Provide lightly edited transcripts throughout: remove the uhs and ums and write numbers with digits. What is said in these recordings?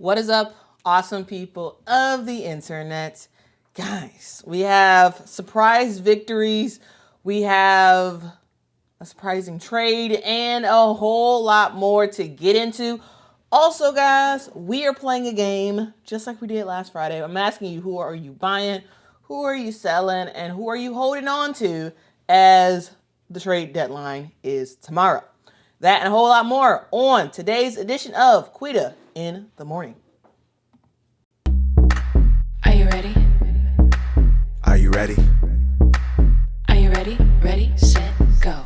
What is up, awesome people of the internet? Guys, we have surprise victories, we have a surprising trade, and a whole lot more to get into. Also, guys, we are playing a game just like we did last Friday. I'm asking you, who are you buying, who are you selling, and who are you holding on to as the trade deadline is tomorrow? That and a whole lot more on today's edition of Quita in the Morning. Are you ready? Are you ready? Are you ready? Ready, set, go.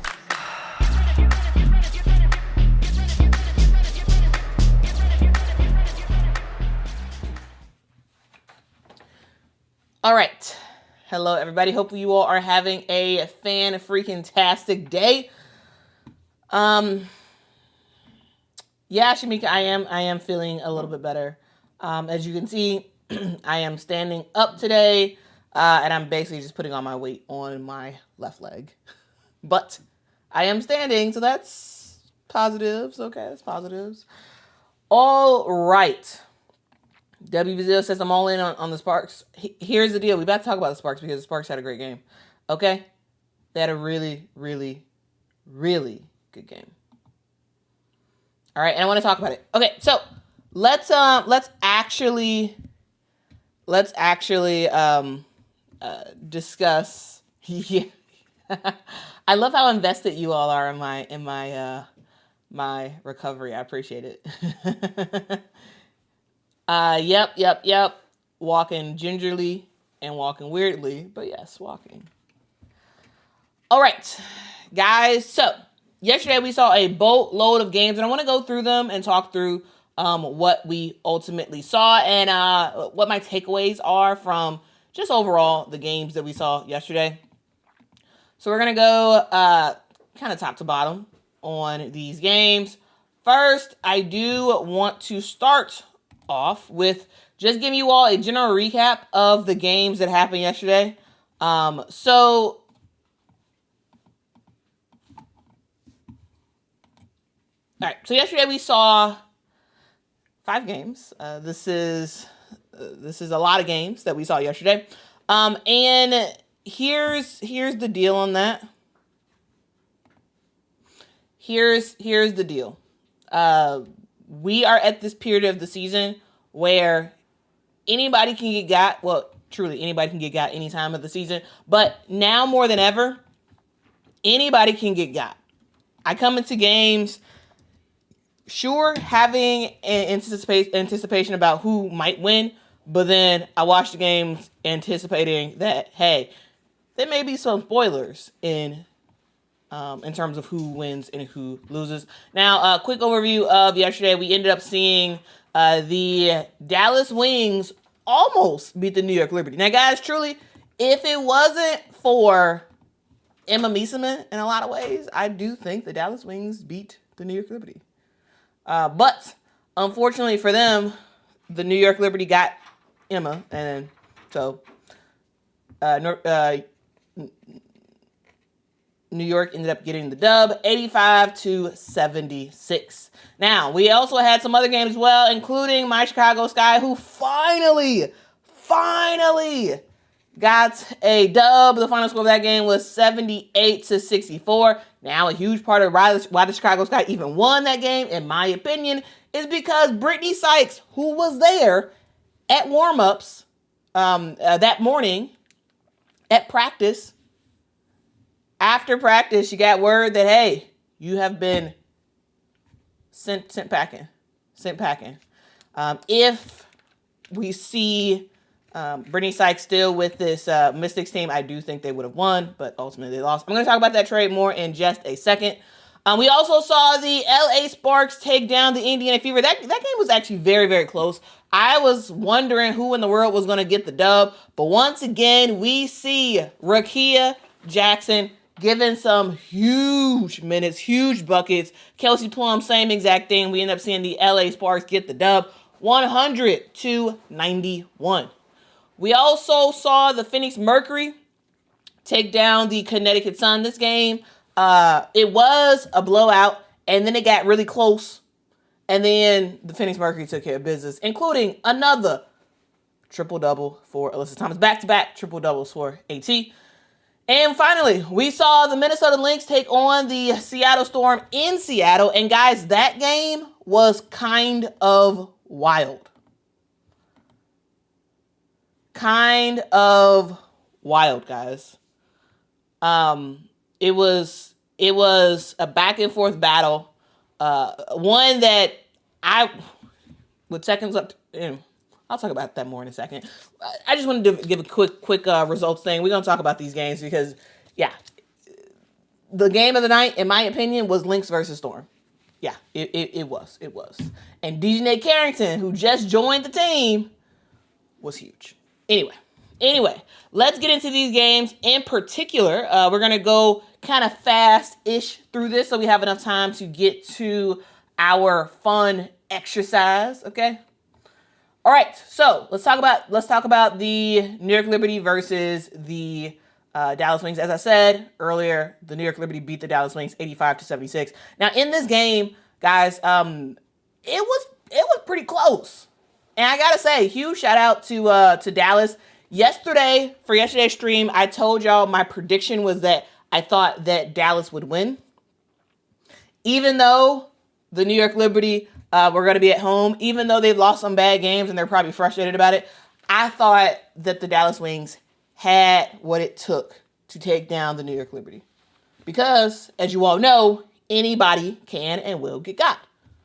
All right. Hello, everybody. Hopefully you all are having a fan-freaking-tastic day. Yeah, Shamika, I am feeling a little bit better. As you can see, I am standing up today, and I'm basically just putting all my weight on my left leg. But I am standing, so that's positives. Okay, that's positives. All right. WBZO says I'm all in on the Sparks. Here's the deal. We about to talk about the Sparks because the Sparks had a great game. Okay? They had a really, really, really good game. All right, and I want to talk about it. Okay, so let's actually discuss. Yeah. I love how invested you all are in my recovery. I appreciate it. Yep. Walking gingerly and walking weirdly, but yes, walking. All right, guys. So yesterday we saw a boatload of games, and I want to go through them and talk through what we ultimately saw and what my takeaways are from just overall the games that we saw yesterday. So we're gonna go kind of top to bottom on these games. First, I do want to start off with just giving you all a general recap of the games that happened yesterday. So yesterday we saw 5 games. This is a lot of games that we saw yesterday. And here's the deal on that. Here's the deal. We are at this period of the season where anybody can get got. Well, truly, anybody can get got any time of the season. But now more than ever, anybody can get got. I come into games, sure, having an anticipation about who might win, but then I watch the games anticipating that, hey, there may be some spoilers in terms of who wins and who loses. Now, a quick overview of yesterday. We ended up seeing the Dallas Wings almost beat the New York Liberty. Now, guys, truly, if it wasn't for Emma Meesseman in a lot of ways, I do think the Dallas Wings beat the New York Liberty. But unfortunately for them, the New York Liberty got Emma, and so New York ended up getting the dub, 85-76. Now, we also had some other games as well, including my Chicago Sky, who finally got a dub. The final score of that game was 78-64. Now, a huge part of why the Chicago Sky even won that game, in my opinion, is because Brittany Sykes, who was there at warm-ups that morning at practice, after practice, she got word that, hey, you have been sent packing. If we see Brittany Sykes still with this Mystics team, I do think they would have won, but ultimately they lost. I'm going to talk about that trade more in just a second. We also saw the LA Sparks take down the Indiana Fever. That game was actually very, very close. I was wondering who in the world was going to get the dub, but once again, we see Rakia Jackson given some huge minutes, huge buckets. Kelsey Plum, same exact thing. We end up seeing the LA Sparks get the dub, 100-91. We also saw the Phoenix Mercury take down the Connecticut Sun. This game, it was a blowout, and then it got really close. And then the Phoenix Mercury took care of business, including another triple-double for Alyssa Thomas. Back-to-back triple-doubles for AT. And finally, we saw the Minnesota Lynx take on the Seattle Storm in Seattle. And guys, that game was kind of wild. Kind of wild, guys. It was a back and forth battle. One that with seconds up, I'll talk about that more in a second. I just wanted to give a quick results thing. We're going to talk about these games because, yeah, the game of the night, in my opinion, was Lynx versus Storm. Yeah, it was. And DJ Carrington, who just joined the team, was huge. Anyway, let's get into these games. In particular, we're going to go kind of fast-ish through this so we have enough time to get to our fun exercise, okay? All right, so let's talk about the New York Liberty versus the Dallas Wings. As I said earlier, the New York Liberty beat the Dallas Wings 85-76. Now in this game, guys, it was pretty close, and I gotta say, huge shout out to Dallas. For yesterday's stream, I told y'all my prediction was that I thought that Dallas would win, even though the New York Liberty were going to be at home, even though they've lost some bad games and they're probably frustrated about it. I thought that the Dallas Wings had what it took to take down the New York Liberty. Because, as you all know, anybody can and will get got.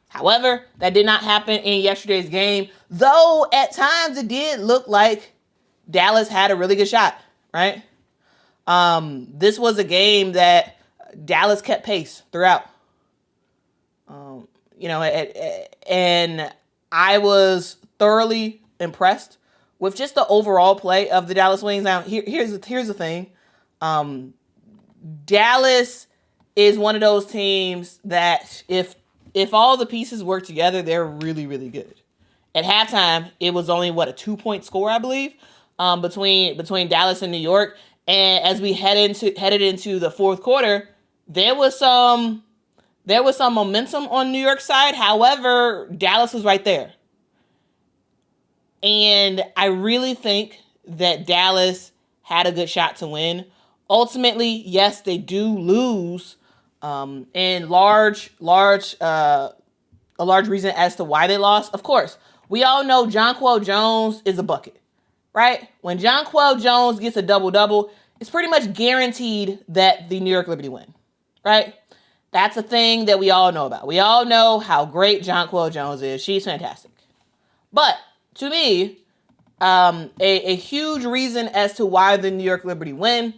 However, that did not happen in yesterday's game, though at times it did look like Dallas had a really good shot, right? This was a game that Dallas kept pace throughout. And I was thoroughly impressed with just the overall play of the Dallas Wings. Now, here's the thing. Dallas is one of those teams that if all the pieces work together, they're really, really good. At halftime, it was only, a 2-point score, I believe, between Dallas and New York. And as we headed into the fourth quarter, there was some momentum on New York's side. However, Dallas was right there. And I really think that Dallas had a good shot to win. Ultimately, yes, they do lose. And a large reason as to why they lost. Of course, we all know Jonquel Jones is a bucket, right? When Jonquel Jones gets a double-double, it's pretty much guaranteed that the New York Liberty win, right? That's a thing that we all know about. We all know how great Jonquel Jones is. She's fantastic. But to me, a huge reason as to why the New York Liberty win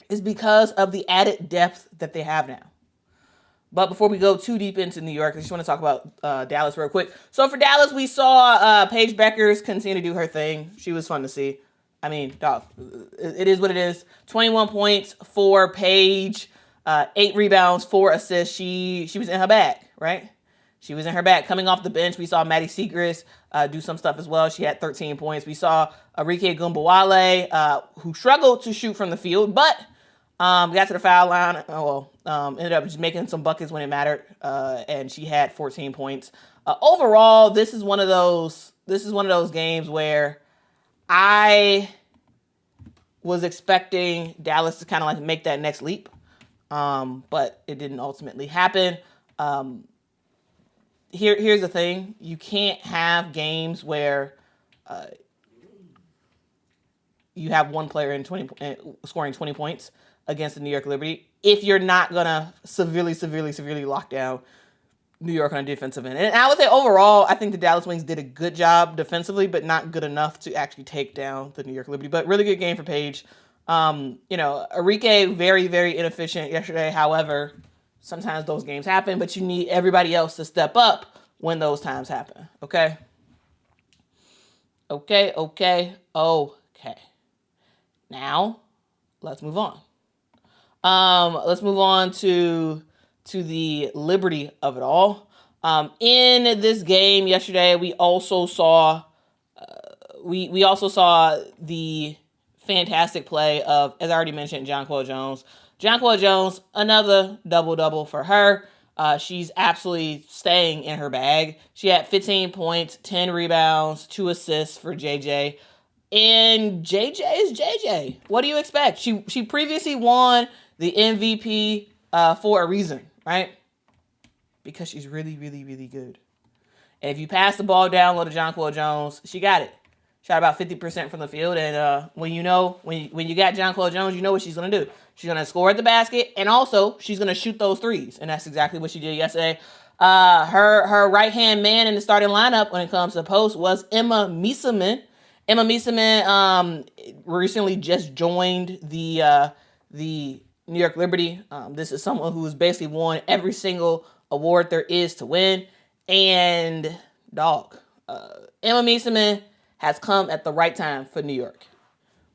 is because of the added depth that they have now. But before we go too deep into New York, I just want to talk about Dallas real quick. So for Dallas, we saw Paige Beckers continue to do her thing. She was fun to see. I mean, dog, it is what it is. 21 points for Paige, 8 rebounds, 4 assists. She was in her bag, right? She was in her bag. Coming off the bench, we saw Maddie Segrist do some stuff as well. She had 13 points. We saw Arike Gumbawale, who struggled to shoot from the field, but got to the foul line. Ended up just making some buckets when it mattered, and she had 14 points. Overall, this is one of those games where I was expecting Dallas to kind of like make that next leap, but it didn't ultimately happen. Here's the thing: you can't have games where you have one player scoring 20 points against the New York Liberty if you're not gonna severely lock down New York on a defensive end. And I would say overall, I think the Dallas Wings did a good job defensively, but not good enough to actually take down the New York Liberty. But really good game for Paige. Arike, very, very inefficient yesterday. However, sometimes those games happen, but you need everybody else to step up when those times happen. Okay. Now, let's move on. Let's move on to the liberty of it all. In this game yesterday, we also saw the fantastic play of, as I already mentioned, Jonquel Jones. Jonquel Jones, another double-double for her. She's absolutely staying in her bag. She had 15 points, 10 rebounds, 2 assists for JJ. And JJ is JJ. What do you expect? She previously won the MVP for a reason, right? Because she's really, really, really good. And if you pass the ball down low to Jonquel Jones, she got it. Shot about 50% from the field. And when you got Jonquel Jones, you know what she's going to do. She's going to score at the basket, and also she's going to shoot those threes. And that's exactly what she did yesterday. Her right-hand man in the starting lineup when it comes to post was Emma Miesemann. Emma Miesemann recently just joined the New York Liberty. This is someone who has basically won every single award there is to win. And, Emma Miesemann has come at the right time for New York.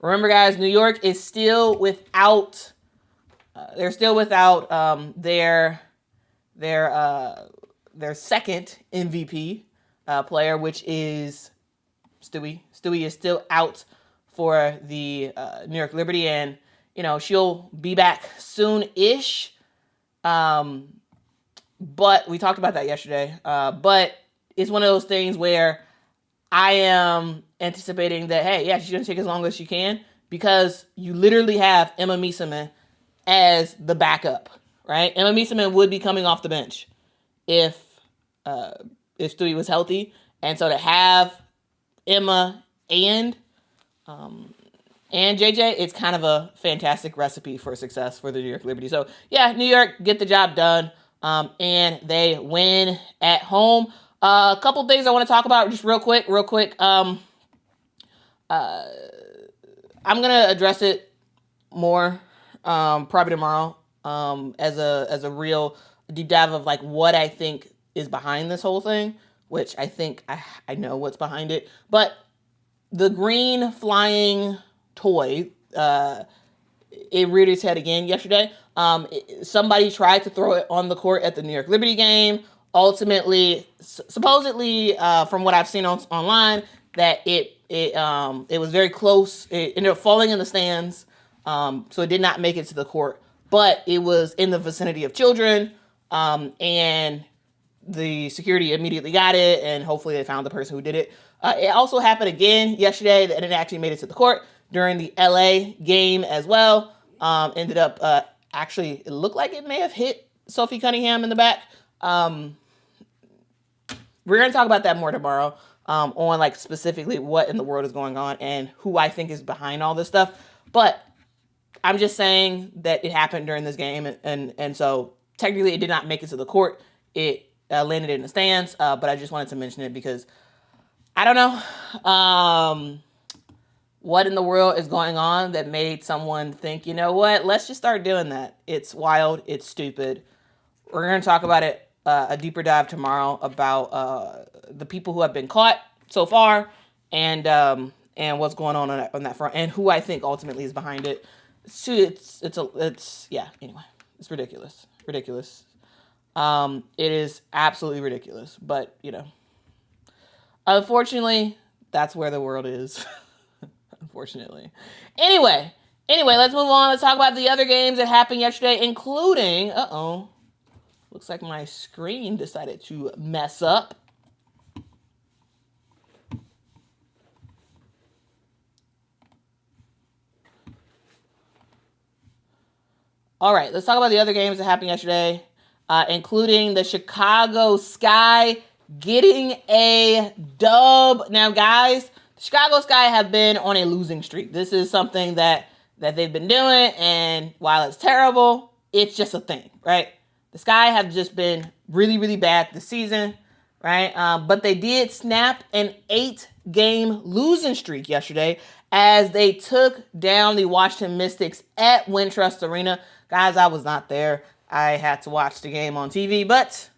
Remember, guys, New York is still without. They're still without their second MVP player, which is Stewie. Stewie is still out for the New York Liberty, and she'll be back soon-ish. But we talked about that yesterday. But it's one of those things where I am anticipating that, hey, yeah, she's going to take as long as she can, because you literally have Emma Miesemann as the backup, right? Emma Miesemann would be coming off the bench if Stewie was healthy. And so to have Emma and JJ, it's kind of a fantastic recipe for success for the New York Liberty. So, yeah, New York get the job done, and they win at home. A couple things I want to talk about just real quick. I'm going to address it more probably tomorrow as a real deep dive of like what I think is behind this whole thing, which I think I know what's behind it. But the green flying toy, it reared its head again yesterday. Somebody tried to throw it on the court at the New York Liberty game. Ultimately, supposedly, from what I've seen online, that it was very close. It ended up falling in the stands, so it did not make it to the court. But it was in the vicinity of children, and the security immediately got it, and hopefully they found the person who did it. It also happened again yesterday that it actually made it to the court during the LA game as well. Ended up actually, it looked like it may have hit Sophie Cunningham in the back. We're going to talk about that more tomorrow, on like specifically what in the world is going on and who I think is behind all this stuff. But I'm just saying that it happened during this game, and so technically it did not make it to the court. It landed in the stands, but I just wanted to mention it because I don't know what in the world is going on that made someone think, you know what, let's just start doing that. It's wild. It's stupid. We're going to talk about it, a deeper dive tomorrow about the people who have been caught so far and what's going on that front and who I think ultimately is behind it. Anyway, it's ridiculous. It is absolutely ridiculous, but unfortunately, that's where the world is. Unfortunately. Anyway, let's move on. Let's talk about the other games that happened yesterday, including, looks like my screen decided to mess up. All right, let's talk about the other games that happened yesterday, including the Chicago Sky getting a dub. Now, guys, the Chicago Sky have been on a losing streak. This is something that they've been doing, and while it's terrible, it's just a thing, right? The Sky have just been really, really bad this season, right? But they did snap an 8-game losing streak yesterday as they took down the Washington Mystics at Wintrust Arena. Guys, I was not there. I had to watch the game on TV, but,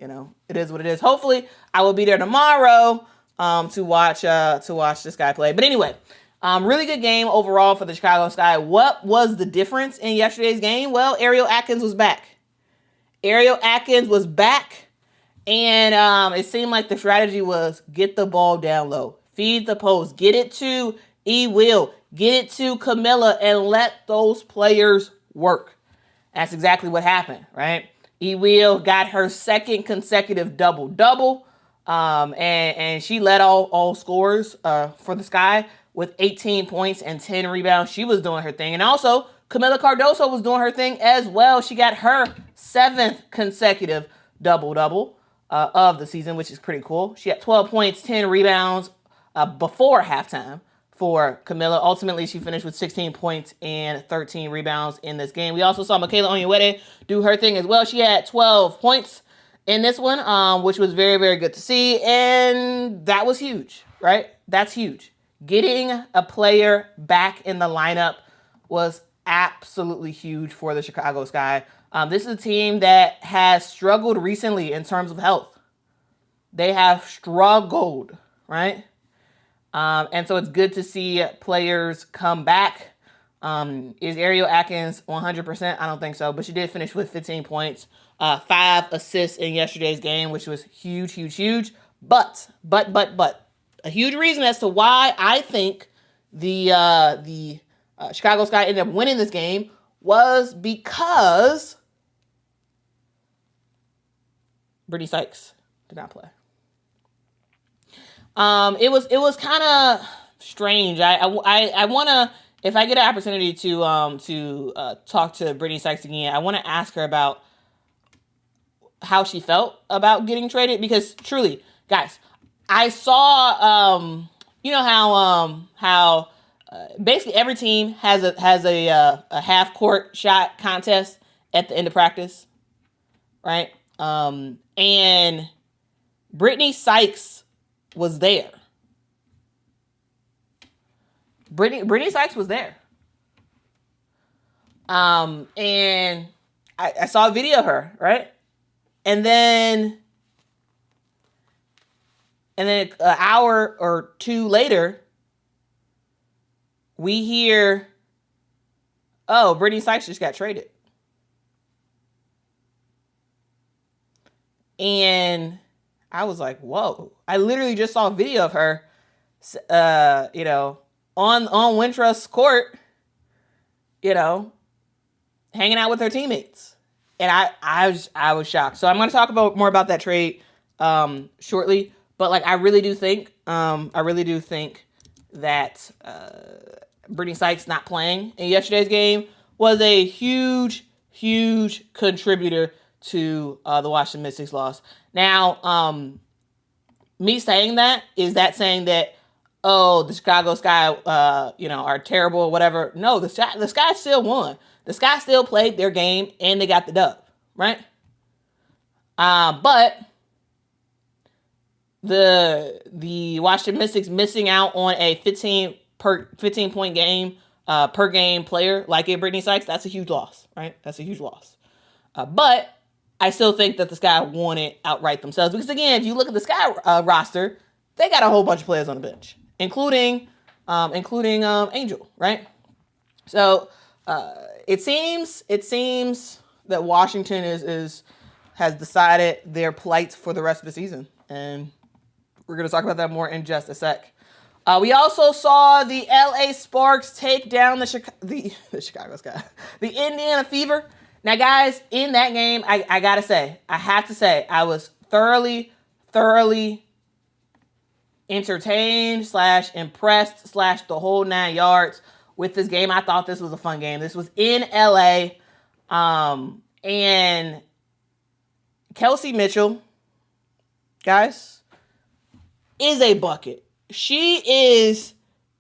it is what it is. Hopefully, I will be there tomorrow to watch this guy play. But anyway, really good game overall for the Chicago Sky. What was the difference in yesterday's game? Well, Ariel Atkins was back. And it seemed like the strategy was get the ball down low, feed the post, get it to E-Will, get it to Camilla, and let those players work. That's exactly what happened, right? Will got her second consecutive double-double. And she led all scorers for the Sky with 18 points and 10 rebounds. She was doing her thing. And also, Camila Cardoso was doing her thing as well. She got her 7th consecutive double-double of the season, which is pretty cool. She had 12 points, 10 rebounds before halftime for Camila. Ultimately, she finished with 16 points and 13 rebounds in this game. We also saw Michaela Onyenwere do her thing as well. She had 12 points in this one, which was very, very good to see. And that was huge, right? That's huge. Getting a player back in the lineup was absolutely huge for the Chicago Sky. This is a team that has struggled recently in terms of health. They have struggled, right? And so it's good to see players come back. Is Ariel Atkins 100%? I don't think so, but she did finish with 15 points, 5 assists in yesterday's game, which was huge, huge, huge. But a huge reason as to why I think the Chicago Sky ended up winning this game was because Brittany Sykes did not play. It was kind of strange. I want to, if I get an opportunity to talk to Brittany Sykes again, I want to ask her about how she felt about getting traded, because truly, guys, I saw you know how basically every team has a half court shot contest at the end of practice, right? And Brittany Sykes was there. Brittany Sykes was there. And I saw a video of her, right? And then an hour or two later, we hear, oh, Brittany Sykes just got traded. And I was like, whoa. I literally just saw a video of her, on Wintrust's court, hanging out with her teammates. And I was shocked. So I'm going to talk more about that trade shortly. But I really do think that Brittany Sykes not playing in yesterday's game was a huge, huge contributor to the Washington Mystics loss. Now, me saying that, is that saying that, oh, the Chicago Sky, are terrible or whatever? No, the Sky still won. The Sky still played their game and they got the dub, right? But the Washington Mystics missing out on a 15 point game per game player like a Brittany Sykes, that's a huge loss, right? That's a huge loss. But I still think that the Sky won it outright themselves, because again, if you look at the Sky roster, they got a whole bunch of players on the bench, including Angel, right? So it seems that Washington has decided their plight for the rest of the season, and we're going to talk about that more in just a sec. We also saw the LA Sparks take down the Chicago Sky, the Indiana Fever. Now, guys, in that game, I have to say, I was thoroughly entertained / impressed / the whole 9 yards with this game. I thought this was a fun game. This was in LA, and Kelsey Mitchell, guys, is a bucket. She is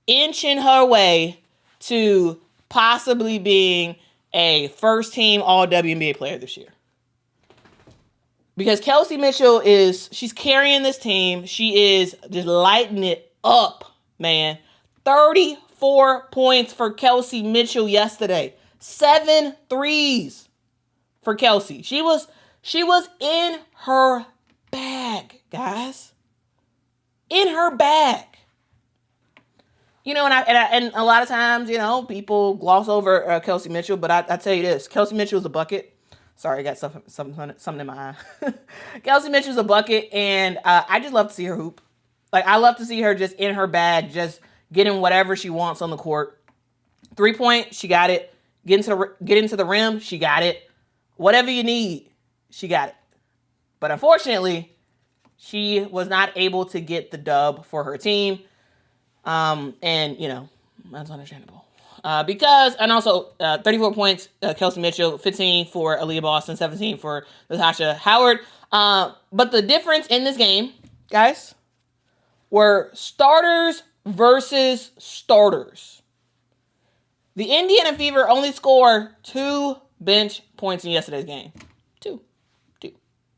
inching her way to possibly being a first-team All-WNBA player this year. Because Kelsey Mitchell she's carrying this team. She is just lighting it up, man. 34 points for Kelsey Mitchell yesterday. 7 threes for Kelsey. She was in her bag, guys. In her bag. And a lot of times, people gloss over Kelsey Mitchell, but I tell you this, Kelsey Mitchell is a bucket. Sorry, I got something in my eye. Kelsey Mitchell's a bucket, and I just love to see her hoop. I love to see her just in her bag, just getting whatever she wants on the court. 3-point, she got it. Get into the rim, she got it. Whatever you need, she got it. But unfortunately, she was not able to get the dub for her team. And, you know, that's understandable. And also 34 points, Kelsey Mitchell, 15 for Aaliyah Boston, 17 for Natasha Howard. But the difference in this game, guys, were starters versus starters. The Indiana Fever only scored 2 bench points in yesterday's game.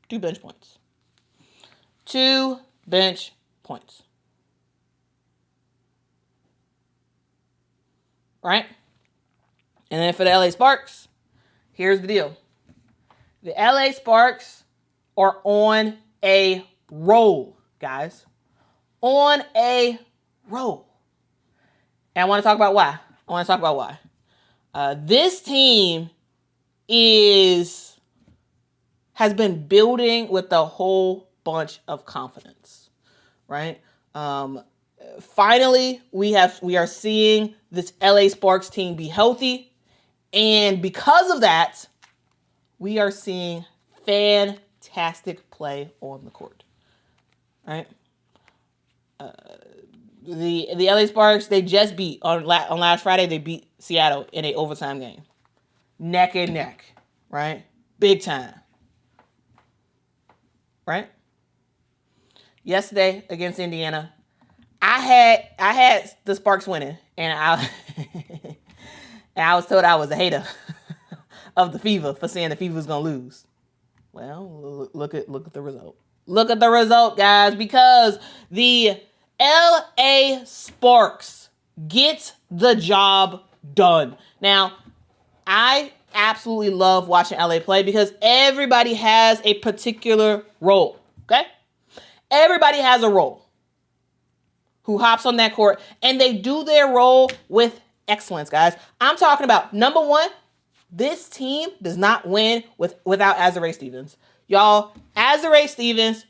Two bench points. 2 bench points. Right? And then for the LA Sparks, here's the deal. The LA Sparks are on a roll, guys. On a roll. And I want to talk about why. This team has been building with a whole bunch of confidence, right? Finally, we are seeing this LA Sparks team be healthy. And because of that, we are seeing fantastic play on the court, right? The LA Sparks, they just beat, on last Friday, they beat Seattle in an overtime game. Neck and neck, right? Big time. Right? Yesterday against Indiana, I had the Sparks winning, and I was told I was a hater of the Fever for saying the Fever was gonna lose. Well, look at the result. Look at the result, guys, because the LA Sparks get the job done. Now, I absolutely love watching LA play because everybody has a particular role, okay? Everybody has a role who hops on that court, and they do their role with excellence, guys. I'm talking about, number one, this team does not win without Azurá Stevens. Y'all, Azurá Stevens,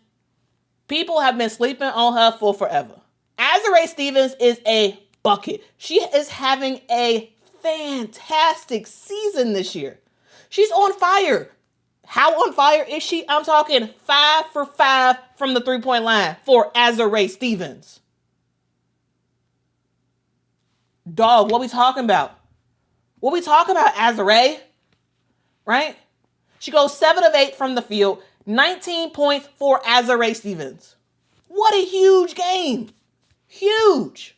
people have been sleeping on her for forever. Azurá Stevens is a bucket. She is having a fantastic season this year. She's on fire. How on fire is she? I'm talking 5 for 5 from the 3-point line for Azurá Stevens. Dog, what we talking about? What we talking about, Azurá? Right? She goes 7 of 8 from the field, 19 points for Azurá Stevens. What a huge game. Huge.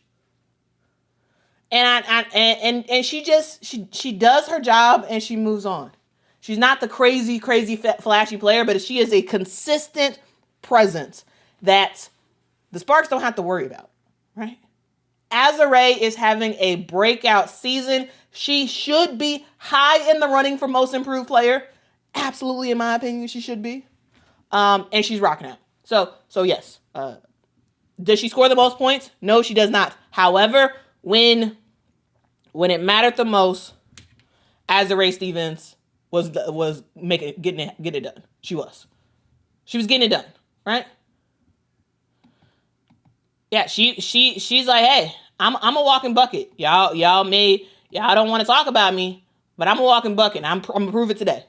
And she does her job and she moves on. She's not the crazy flashy player, but she is a consistent presence that the Sparks don't have to worry about, right? Azurá is having a breakout season. She should be high in the running for most improved player. Absolutely, in my opinion, she should be. And she's rocking out. So yes. Does she score the most points? No, she does not. However, when it mattered the most, Azurá Stevens was getting it done. She was getting it done, right? Yeah, she's like, hey, I'm a walking bucket. Y'all don't want to talk about me, but I'm a walking bucket. I'm gonna prove it today.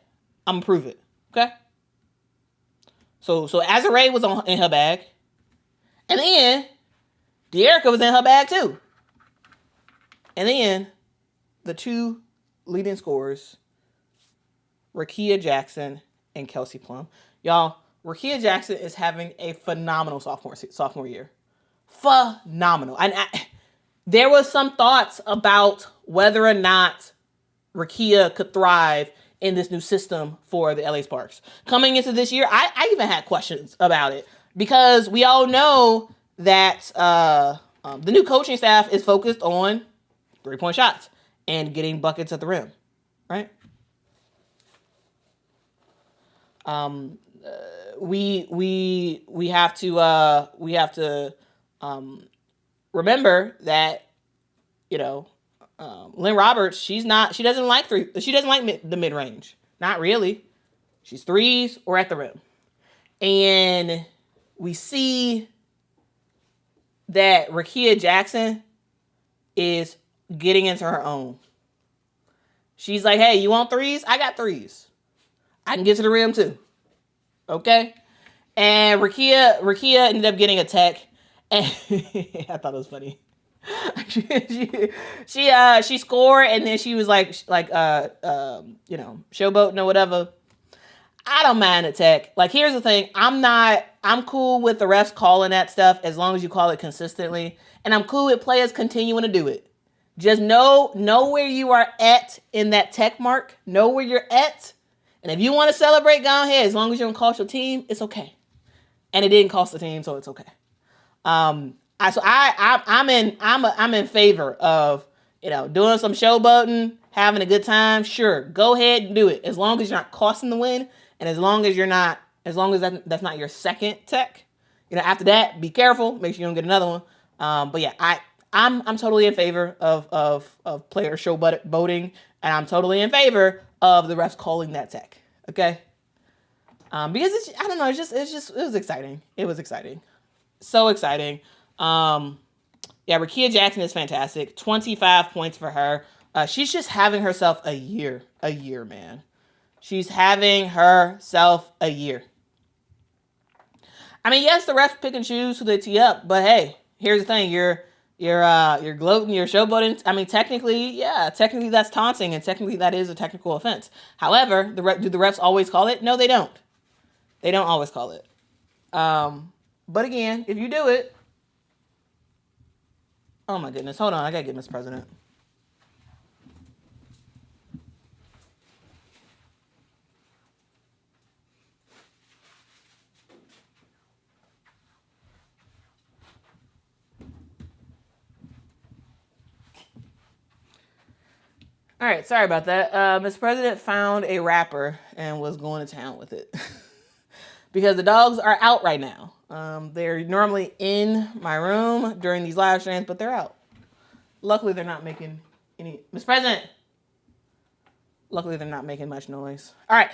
I'm gonna prove it. Okay. So Azurá was in her bag, and then De'Erica was in her bag too. And then the 2 leading scorers, Rickea Jackson and Kelsey Plum. Y'all, Rickea Jackson is having a phenomenal sophomore year. Phenomenal. And there was some thoughts about whether or not Rickea could thrive in this new system for the LA Sparks. Coming into this year, I even had questions about it because we all know that the new coaching staff is focused on 3-point shots and getting buckets at the rim, right? We have to remember that, you know, Lynn Roberts, she doesn't like the mid range. Not really. She's threes or at the rim. And we see that Rickea Jackson is getting into her own. She's like, hey, you want threes? I got threes. I can get to the rim too. Okay? And Rakia ended up getting a tech. And I thought it was funny. she scored, and then she was showboating or whatever. I don't mind a tech. Like, here's the thing. I'm cool with the refs calling that stuff as long as you call it consistently. And I'm cool with players continuing to do it. Just know where you are at in that tech mark. Know where you're at. And if you want to celebrate, go ahead. As long as you don't cost your team, it's okay. And it didn't cost the team, so it's okay. I'm in favor of, doing some showboating, having a good time. Sure, go ahead and do it. As long as you're not costing the win, and as long as that's not your second tech. After that, be careful. Make sure you don't get another one. But yeah, I'm totally in favor of player showboating, and I'm totally in favor of the refs calling that tech. Okay. Because it was exciting. It was exciting. So exciting. Rakia Jackson is fantastic. 25 points for her. She's just having herself a year, man. She's having herself a year. I mean, yes, the refs pick and choose who they tee up, but hey, here's the thing. You're gloating, you're showboating. I mean, technically that's taunting, and technically that is a technical offense. However, do the refs always call it? No, they don't. They don't always call it. But again, if you do it, oh my goodness, hold on, I gotta get Miss President. All right, sorry about that. Miss President found a rapper and was going to town with it. Because the dogs are out right now. They're normally in my room during these live streams, but they're out. Luckily, they're not making any... Miss President! Luckily, they're not making much noise. All right.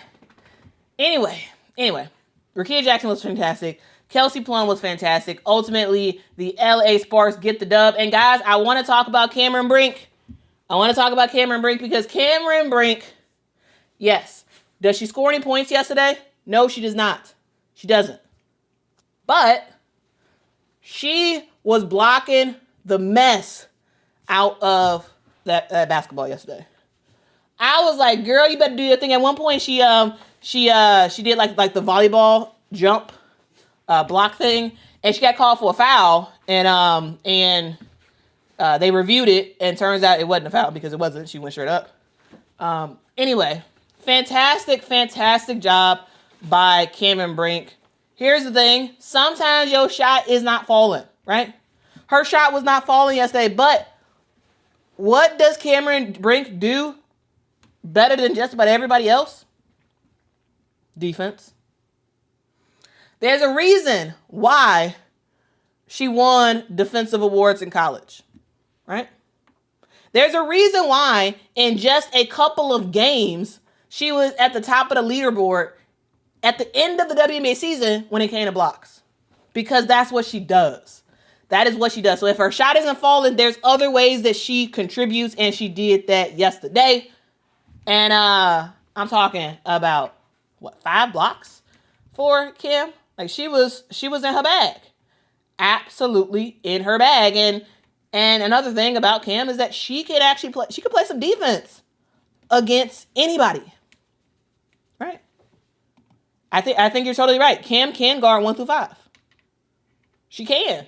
Anyway. Rakia Jackson was fantastic. Kelsey Plum was fantastic. Ultimately, the LA Sparks get the dub. And guys, I want to talk about Cameron Brink. Because Cameron Brink, yes. Does she score any points yesterday? No, she does not. She doesn't. But she was blocking the mess out of that basketball yesterday. I was like, girl, you better do your thing. At one point, she did like the volleyball jump block thing, and she got called for a foul, and they reviewed it, and turns out it wasn't a foul because it wasn't. She went straight up. Anyway, fantastic job by Cameron Brink. Here's the thing. Sometimes your shot is not falling, right? Her shot was not falling yesterday, but what does Cameron Brink do better than just about everybody else? Defense. There's a reason why she won defensive awards in college, right? There's a reason why in just a couple of games, she was at the top of the leaderboard at the end of the WNBA season when it came to blocks. Because that's what she does. That is what she does. So if her shot isn't falling, there's other ways that she contributes, and she did that yesterday. And I'm talking about, 5 blocks for Kim? Like, she was in her bag. Absolutely in her bag. And another thing about Kim is that she could actually play some defense against anybody. Right? I think you're totally right. Kim can guard 1 through 5. She can.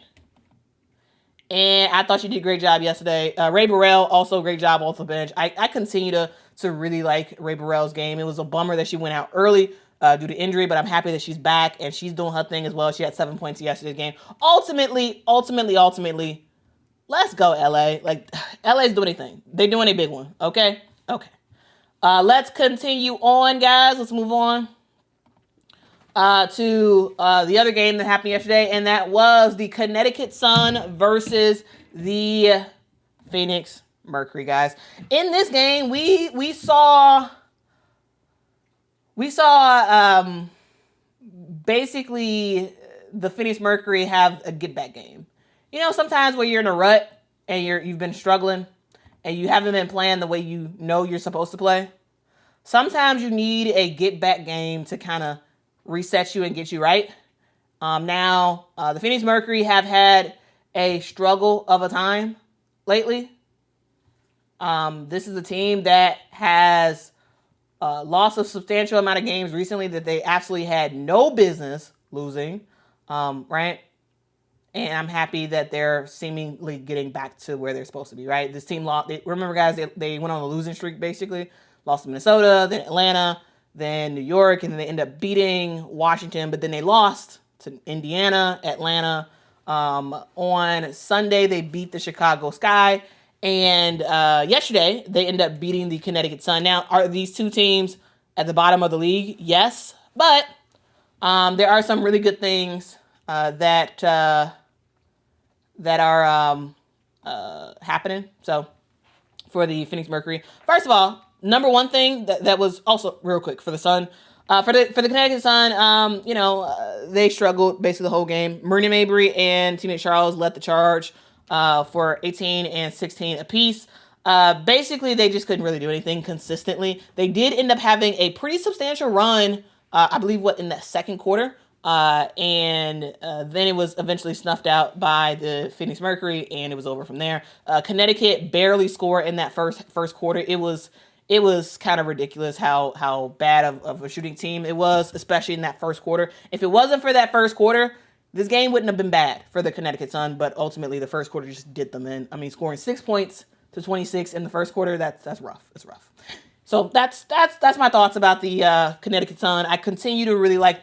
And I thought she did a great job yesterday. Ray Burrell, also great job off the bench. I continue to really like Ray Burrell's game. It was a bummer that she went out early due to injury, but I'm happy that she's back and she's doing her thing as well. She had 7 points yesterday's game. Ultimately, let's go, LA. Like, LA's doing anything. They're doing a big one. Okay. Let's continue on, guys. Let's move on to the other game that happened yesterday, and that was the Connecticut Sun versus the Phoenix Mercury, guys. In this game, we saw basically the Phoenix Mercury have a get back game. You know, sometimes when you're in a rut and you've been struggling and you haven't been playing the way you're supposed to play, sometimes you need a get back game to kind of reset you and get you right. Now, the Phoenix Mercury have had a struggle of a time lately. This is a team that has lost a substantial amount of games recently that they absolutely had no business losing, right? And I'm happy that they're seemingly getting back to where they're supposed to be, right? This team lost. Remember, guys, they went on a losing streak, basically. Lost to Minnesota, then Atlanta, then New York, and then they ended up beating Washington, but then they lost to Indiana, Atlanta. On Sunday, they beat the Chicago Sky. And yesterday, they ended up beating the Connecticut Sun. Now, are these two teams at the bottom of the league? Yes. But there are some really good things that are happening. So for the Phoenix Mercury, first of all, number one thing that was also real quick for the Sun, for the Connecticut Sun, they struggled basically the whole game. Marina Mabrey and teammate Charles led the charge for 18 and 16 apiece. Basically, they just couldn't really do anything consistently. They did end up having a pretty substantial run, I believe, in that second quarter. And then it was eventually snuffed out by the Phoenix Mercury, and it was over from there. Connecticut barely scored in that first quarter. It was kind of ridiculous how bad of a shooting team it was, especially in that first quarter. If it wasn't for that first quarter, this game wouldn't have been bad for the Connecticut Sun, but ultimately the first quarter just did them in. I mean, scoring 6 points to 26 in the first quarter, that's rough. It's rough. So that's my thoughts about the Connecticut Sun. I continue to really like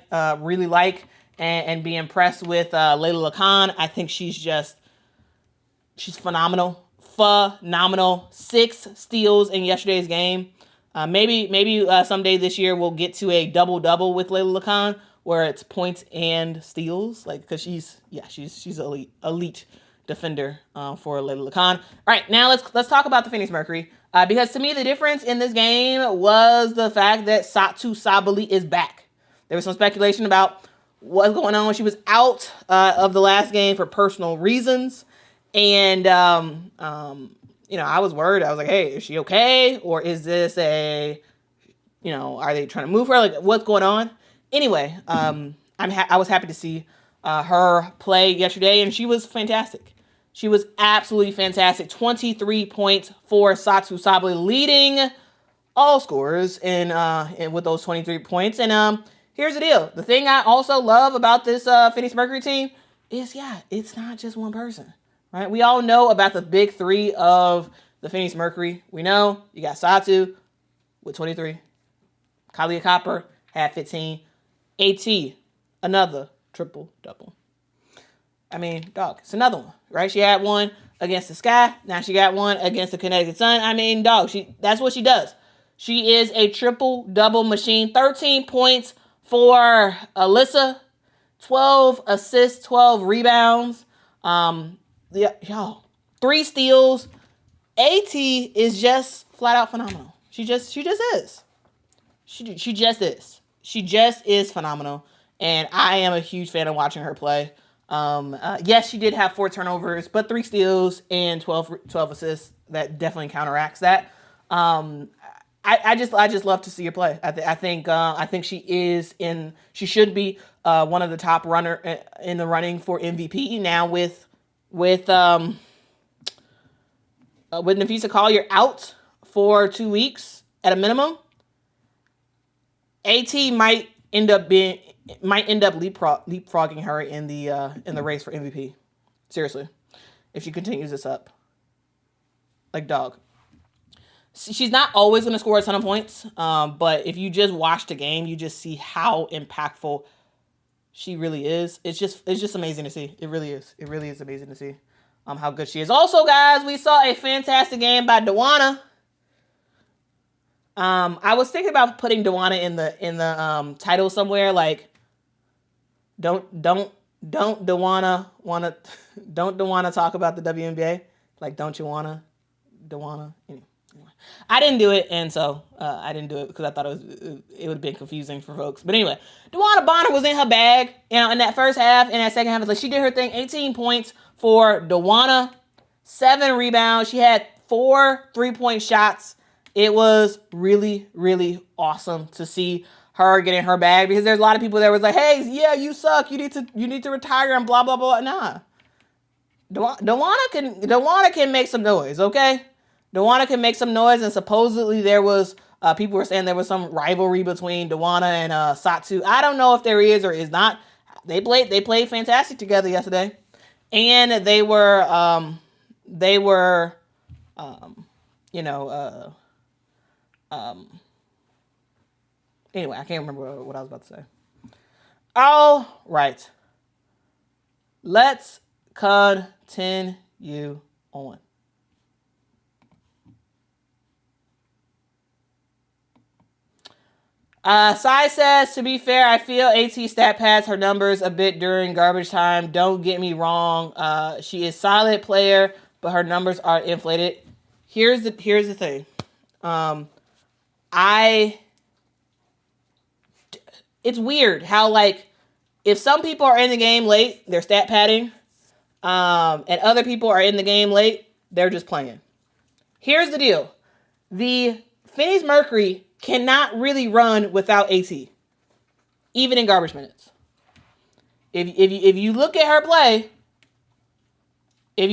and be impressed with Layla Lacan. I think she's phenomenal. 6 steals in yesterday's game. Maybe someday this year we'll get to a double with Layla Lacan where it's points and steals, because she's elite defender for Layla Lacan. All right, now let's talk about the Phoenix Mercury. Because to me, the difference in this game was the fact that Satou Sabally is back. There was some speculation about what's going on when she was out of the last game for personal reasons. And, I was worried. I was like, hey, is she okay? Or is this are they trying to move her? Like, what's going on? Anyway, I was happy to see her play yesterday, and she was fantastic. She was absolutely fantastic. 23 points for Satou Sabally, leading all scorers in with those 23 points. And here's the deal. The thing I also love about this Phoenix Mercury team is, it's not just one person, right? We all know about the big three of the Phoenix Mercury. We know you got Satou with 23. Kalia Copper had 15. AT, another triple-double. I mean, dog, it's another one, right? She had one against the Sky. Now she got one against the Connecticut Sun. I mean, dog, that's what she does. She is a triple-double machine. 13 points for Alyssa. 12 assists, 12 rebounds. 3 steals. AT is just flat out phenomenal. She just is. She just is. She just is phenomenal. And I am a huge fan of watching her play. Yes, she did have 4 turnovers, but 3 steals and 12 assists. That definitely counteracts that. I just love to see her play. I think she should be one of the top runner in the running for MVP now with Nafisa Collier out for 2 weeks at a minimum. AT might end up leapfrogging her in the race for MVP. Seriously, if she continues this up, dog. She's not always going to score a ton of points, but if you just watch the game, you just see how impactful she really is. It's just amazing to see. It really is. It really is amazing to see how good she is. Also, guys, we saw a fantastic game by Dawana. I was thinking about putting Dawana in the title somewhere. Don't Dawana talk about the WNBA? Don't you wanna Dawana? Anyway, I didn't do it, and so I didn't do it because I thought it would have been confusing for folks. But anyway, Dawana Bonner was in her bag, in that first half. In that second half, she did her thing. 18 points for Dawana, 7 rebounds. She had 4 3-point shots. It was really, really awesome to see her getting her bag, because there's a lot of people that was like, hey, yeah, you suck. You need to retire and blah, blah, blah. Nah. Dawana can make some noise, okay? Dawana can make some noise, and supposedly there was people were saying there was some rivalry between Dawana and Satsu. I don't know if there is or is not. They played fantastic together yesterday, and they were anyway, I can't remember what I was about to say. All right, let's continue on. Sai says, to be fair, I feel AT stat pads her numbers a bit during garbage time. Don't get me wrong. She is a solid player, but her numbers are inflated. Here's the thing. It's weird how, like, if some people are in the game late, they're stat padding, and other people are in the game late, they're just playing. Here's the deal. The Phoenix Mercury cannot really run without AT, even in garbage minutes. If you look at her play, and if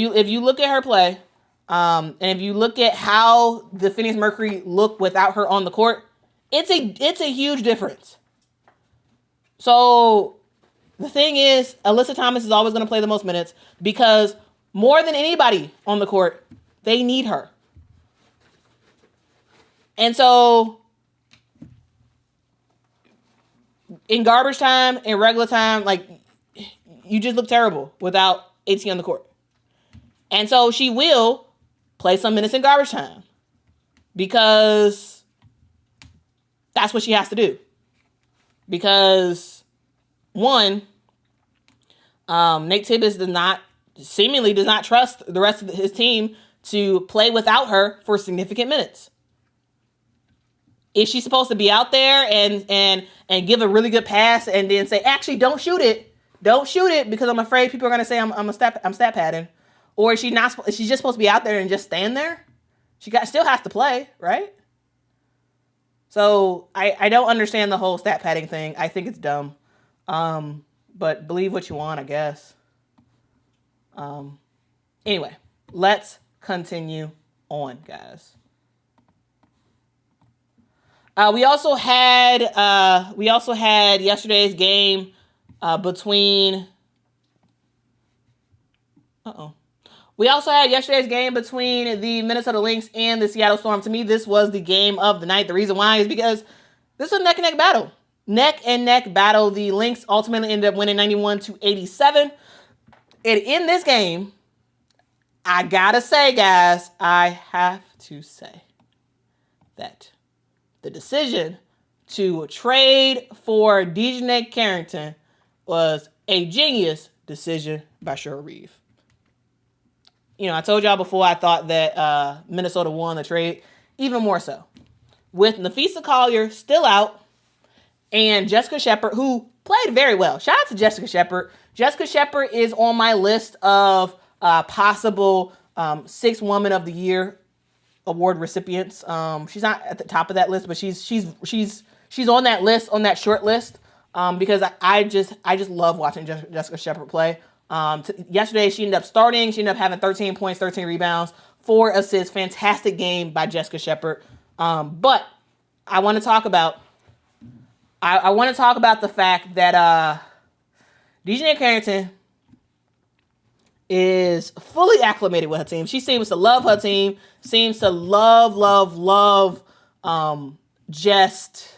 you look at how the Phoenix Mercury look without her on the court, it's a huge difference. So the thing is, Alyssa Thomas is always going to play the most minutes because more than anybody on the court, they need her. And so in garbage time, in regular time, like, you just look terrible without AT on the court. And so she will play some minutes in garbage time because that's what she has to do. Because, one, Nate Tibbs seemingly does not trust the rest of his team to play without her for significant minutes. Is she supposed to be out there and give a really good pass and then say, actually, don't shoot it because I'm afraid people are going to say I'm stat padding? Or is she not? Is she just supposed to be out there and just stand there? Still has to play, right? So I don't understand the whole stat padding thing. I think it's dumb. But believe what you want, I guess. Anyway, let's continue on, guys. We also had yesterday's game between. We also had yesterday's game between the Minnesota Lynx and the Seattle Storm. To me, this was the game of the night. The reason why is because this was a neck and neck battle. Neck and neck battle. The Lynx ultimately ended up winning 91-87. And in this game, I gotta say, guys, I have to say that the decision to trade for Dejanay Carrington was a genius decision by Cheryl Reeve. You know, I told y'all before I thought that Minnesota won the trade. Even more so. With Nafisa Collier still out and Jessica Shepard, who played very well. Shout out to Jessica Shepard. Jessica Shepard is on my list of possible Sixth Woman of the Year award recipients. She's not at the top of that list, but she's on that list, on that short list, because I just love watching Jessica Shepard play. Yesterday, she ended up starting. She ended up having 13 points, 13 rebounds, 4 assists. Fantastic game by Jessica Shepard. But I want to talk about the fact that Dejanay Carrington is fully acclimated with her team. She seems to love her team. Seems to love just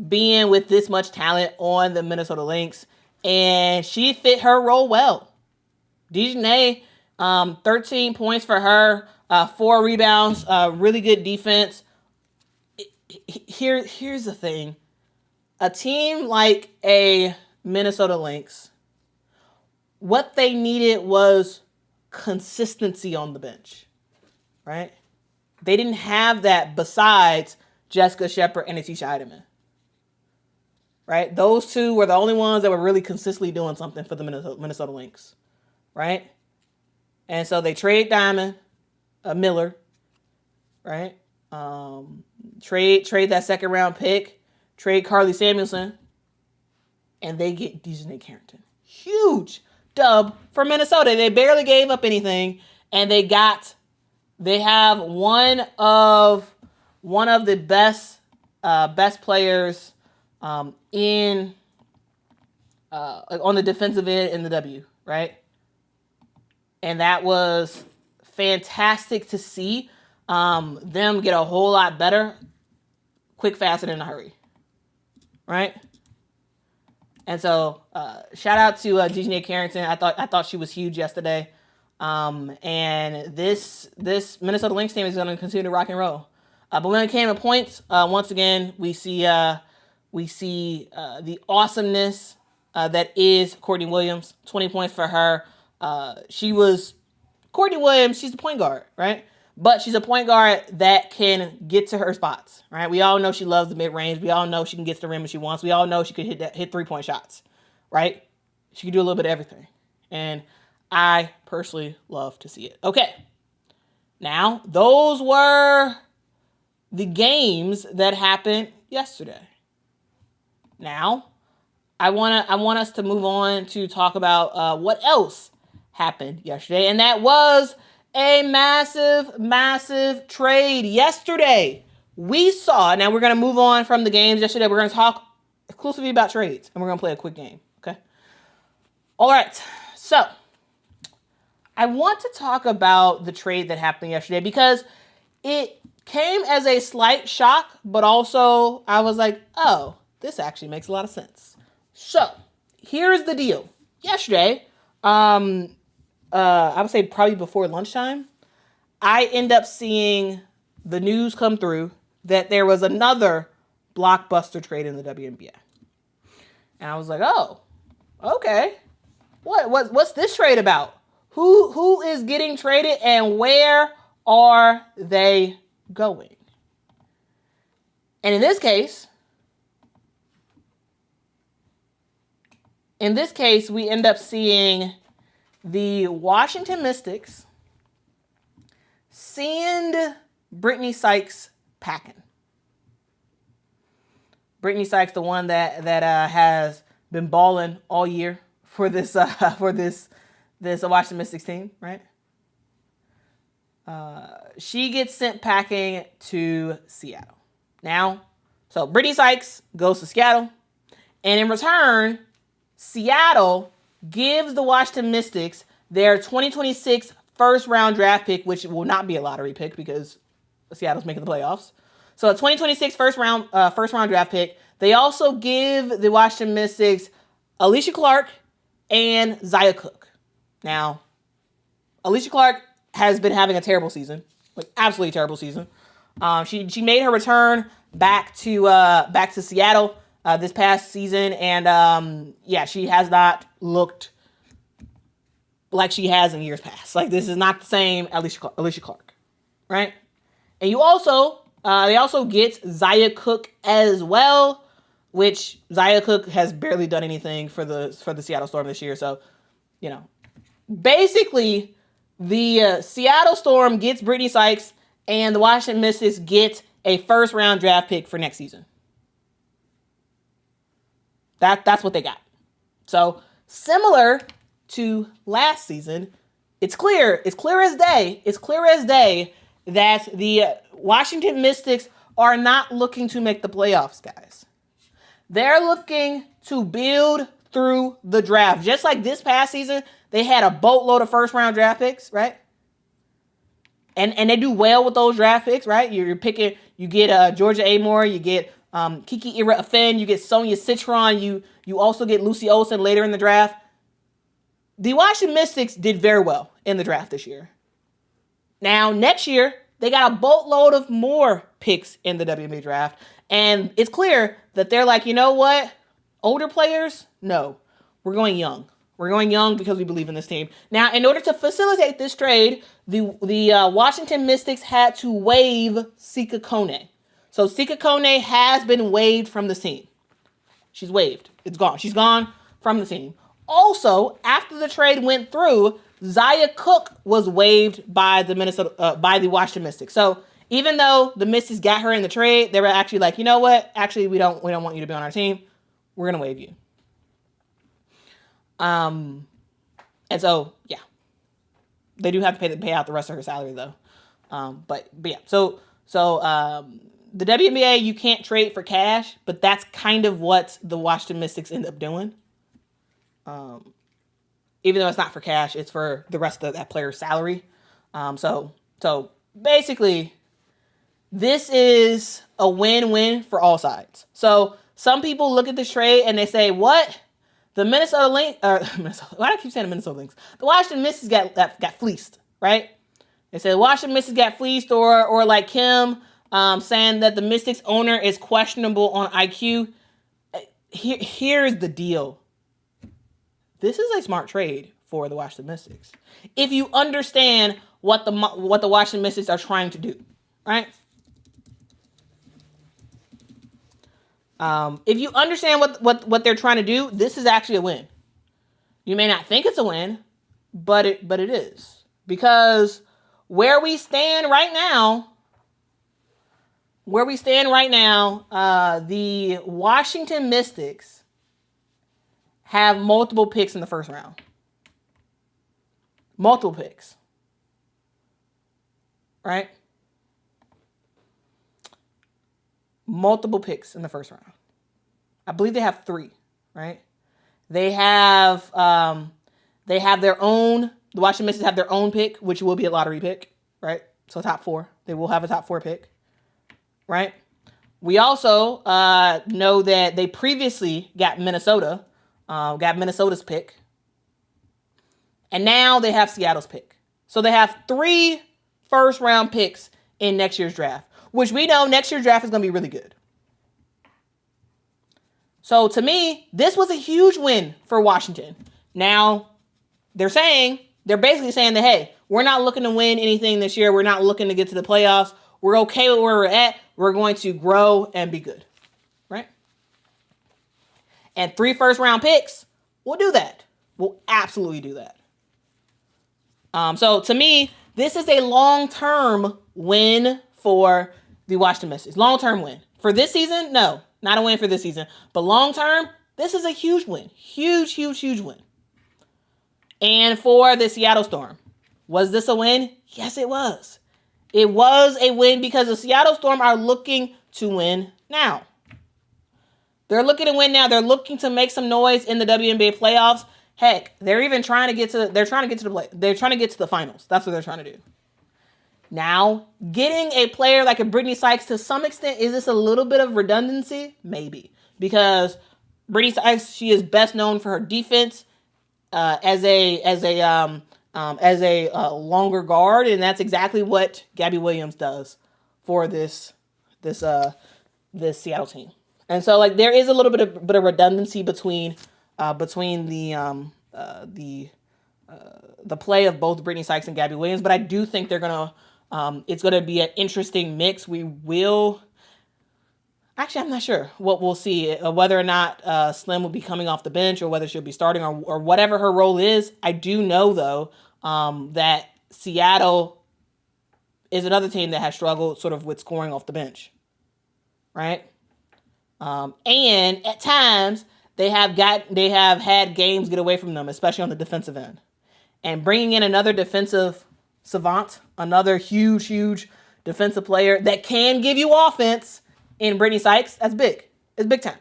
being with this much talent on the Minnesota Lynx. And she fit her role well. Dejanay, 13 points for her, 4 rebounds, really good defense. Here's the thing. A team like a Minnesota Lynx, what they needed was consistency on the bench, right? They didn't have that besides Jessica Shepard and Atisha Eidemann. Right? Those two were the only ones that were really consistently doing something for the Minnesota Lynx. Right? And so they trade Diamond, Miller, right? Trade that second round pick trade Carly Samuelson, and they get Dejanay Carrington. Huge dub for Minnesota. They barely gave up anything, and they have one of the best players in on the defensive end in the W, right? And that was fantastic to see them get a whole lot better, quick, fast, and in a hurry, right? And so, shout out to Dejanay Carrington. I thought she was huge yesterday. And this Minnesota Lynx team is going to continue to rock and roll. But when it came to points, once again, we see the awesomeness that is Courtney Williams. 20 points for her. Courtney Williams, she's the point guard, right? But she's a point guard that can get to her spots, right? We all know she loves the mid-range. We all know she can get to the rim if she wants. We all know she could hit three-point shots, right? She can do a little bit of everything. And I personally love to see it. Okay. Now, those were the games that happened yesterday. Now, I want us to move on to talk about what else happened yesterday, and that was a massive trade yesterday. We saw, now we're going to move on from the games yesterday. We're going to talk exclusively about trades, and we're going to play a quick game, okay? All right, so I want to talk about the trade that happened yesterday because it came as a slight shock, but also I was like, oh, this actually makes a lot of sense. So here's the deal. Yesterday, I would say probably before lunchtime, I end up seeing the news come through that there was another blockbuster trade in the WNBA. And I was like, oh, okay. What's this trade about? Who is getting traded and where are they going? And in this case, we end up seeing the Washington Mystics send Brittany Sykes packing. Brittany Sykes, the one that has been balling all year for this Washington Mystics team, right? She gets sent packing to Seattle. Now, so Brittany Sykes goes to Seattle, and in return, Seattle gives the Washington Mystics their 2026 first-round draft pick, which will not be a lottery pick because Seattle's making the playoffs. So a 2026 first-round draft pick. They also give the Washington Mystics Alicia Clark and Zaya Cook. Now, Alicia Clark has been having a terrible season, like absolutely terrible season. She made her return back to Seattle this past season, and she has not looked like she has in years past. Like, this is not the same Alicia Clark, right? And you also they also get Zaya Cook as well, which Zaya Cook has barely done anything for the Seattle Storm this year. So, basically, the Seattle Storm gets Brittany Sykes, and the Washington Mystics get a first-round draft pick for next season. That's what they got. So, similar to last season, it's clear as day that the Washington Mystics are not looking to make the playoffs, guys. They're looking to build through the draft. Just like this past season, they had a boatload of first-round draft picks, right? And they do well with those draft picks, right? You're picking, you get Georgia Amore, you get Kiki Ira-Afen, you get Sonia Citron, you also get Lucy Olsen later in the draft. The Washington Mystics did very well in the draft this year. Now, next year, they got a boatload of more picks in the WNBA draft. And it's clear that they're like, you know what? Older players? No. We're going young. We're going young because we believe in this team. Now, in order to facilitate this trade, the Washington Mystics had to waive Sika Kone. So Sika Kone has been waived from the team. She's waived. It's gone. She's gone from the team. Also, after the trade went through, Zaya Cook was waived by the Washington Mystics. So Even though the Mystics got her in the trade, they were actually like, you know what? Actually, we don't want you to be on our team. We're gonna waive you. And so yeah, they do have to pay out the rest of her salary though. But yeah, so the WNBA, you can't trade for cash, but that's kind of what the Washington Mystics end up doing. Even though it's not for cash, it's for the rest of that player's salary. So basically, this is a win-win for all sides. So some people look at this trade and they say, what? The Minnesota Lynx, why do I keep saying the Minnesota Lynx? The Washington Mystics got fleeced, right? They said Washington Mystics got fleeced, or like Kim saying that the Mystics owner is questionable on IQ. Here's the deal. This is a smart trade for the Washington Mystics. If you understand what the Washington Mystics are trying to do, right? If you understand what they're trying to do, this is actually a win. You may not think it's a win, but it is. Because where we stand right now, the Washington Mystics have multiple picks in the first round. Multiple picks. Right? Multiple picks in the first round. I believe they have 3, right? They have their own, the Washington Mystics have their own pick, which will be a lottery pick, right? So top 4. They will have a top 4 pick, right? We also know that they previously got Minnesota's pick. And now they have Seattle's pick. So they have 3 first round picks in next year's draft, which we know next year's draft is going to be really good. So to me, this was a huge win for Washington. Now, they're basically saying that, hey, we're not looking to win anything this year. We're not looking to get to the playoffs. We're okay with where we're at. We're going to grow and be good, right? And 3 first round picks, we'll do that. We'll absolutely do that. So to me, this is a long-term win for the Washington Mystics. Long-term win. For this season, no, not a win for this season. But long-term, this is a huge win. Huge, huge, huge win. And for the Seattle Storm, was this a win? Yes, it was. It was a win because the Seattle Storm are looking to win now. They're looking to win now. They're looking to make some noise in the WNBA playoffs. Heck, they're even trying to get to the finals. That's what they're trying to do. Now, getting a player like a Brittany Sykes, to some extent, is this a little bit of redundancy? Maybe. Because Brittany Sykes, she is best known for her defense as a longer guard, and that's exactly what Gabby Williams does for this Seattle team. And so, like, there is a little bit of redundancy between the play of both Brittany Sykes and Gabby Williams, but I do think they're gonna. It's gonna be an interesting mix. We will. Actually, I'm not sure what we'll see, whether or not Slim will be coming off the bench or whether she'll be starting or whatever her role is. I do know though that Seattle is another team that has struggled sort of with scoring off the bench, right? And at times they have had games get away from them, especially on the defensive end. And bringing in another defensive savant, another huge defensive player that can give you offense in Brittany Sykes, that's big. It's big time.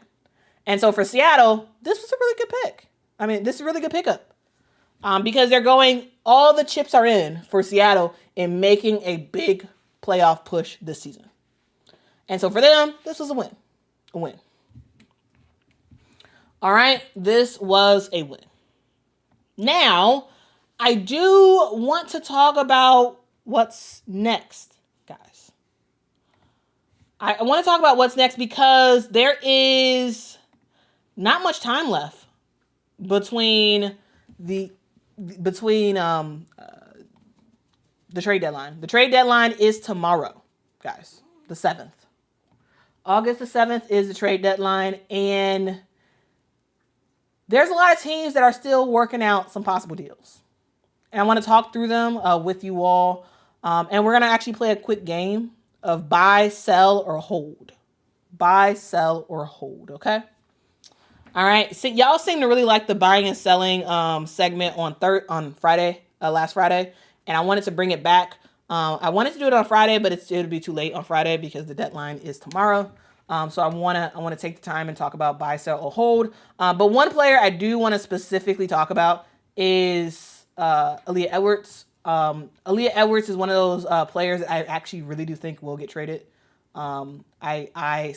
And so for Seattle, this was a really good pick. I mean, this is a really good pickup. Because all the chips are in for Seattle in making a big playoff push this season. And so for them, this was a win. A win. All right, this was a win. Now, I do want to talk about what's next, guys. I want to talk about what's next because there is not much time left between the trade deadline. The trade deadline is tomorrow, guys, the 7th. August the 7th is the trade deadline, and there's a lot of teams that are still working out some possible deals. And I want to talk through them with you all. And we're going to actually play a quick game of buy, sell, or hold. Buy, sell, or hold, okay? All right. So y'all seem to really like the buying and selling segment on Friday, last Friday, and I wanted to bring it back. I wanted to do it on Friday, but it'll be too late on Friday because the deadline is tomorrow. So I wanna take the time and talk about buy, sell, or hold. But one player I do want to specifically talk about is Aaliyah Edwards. Aaliyah Edwards is one of those players that I actually really do think will get traded. I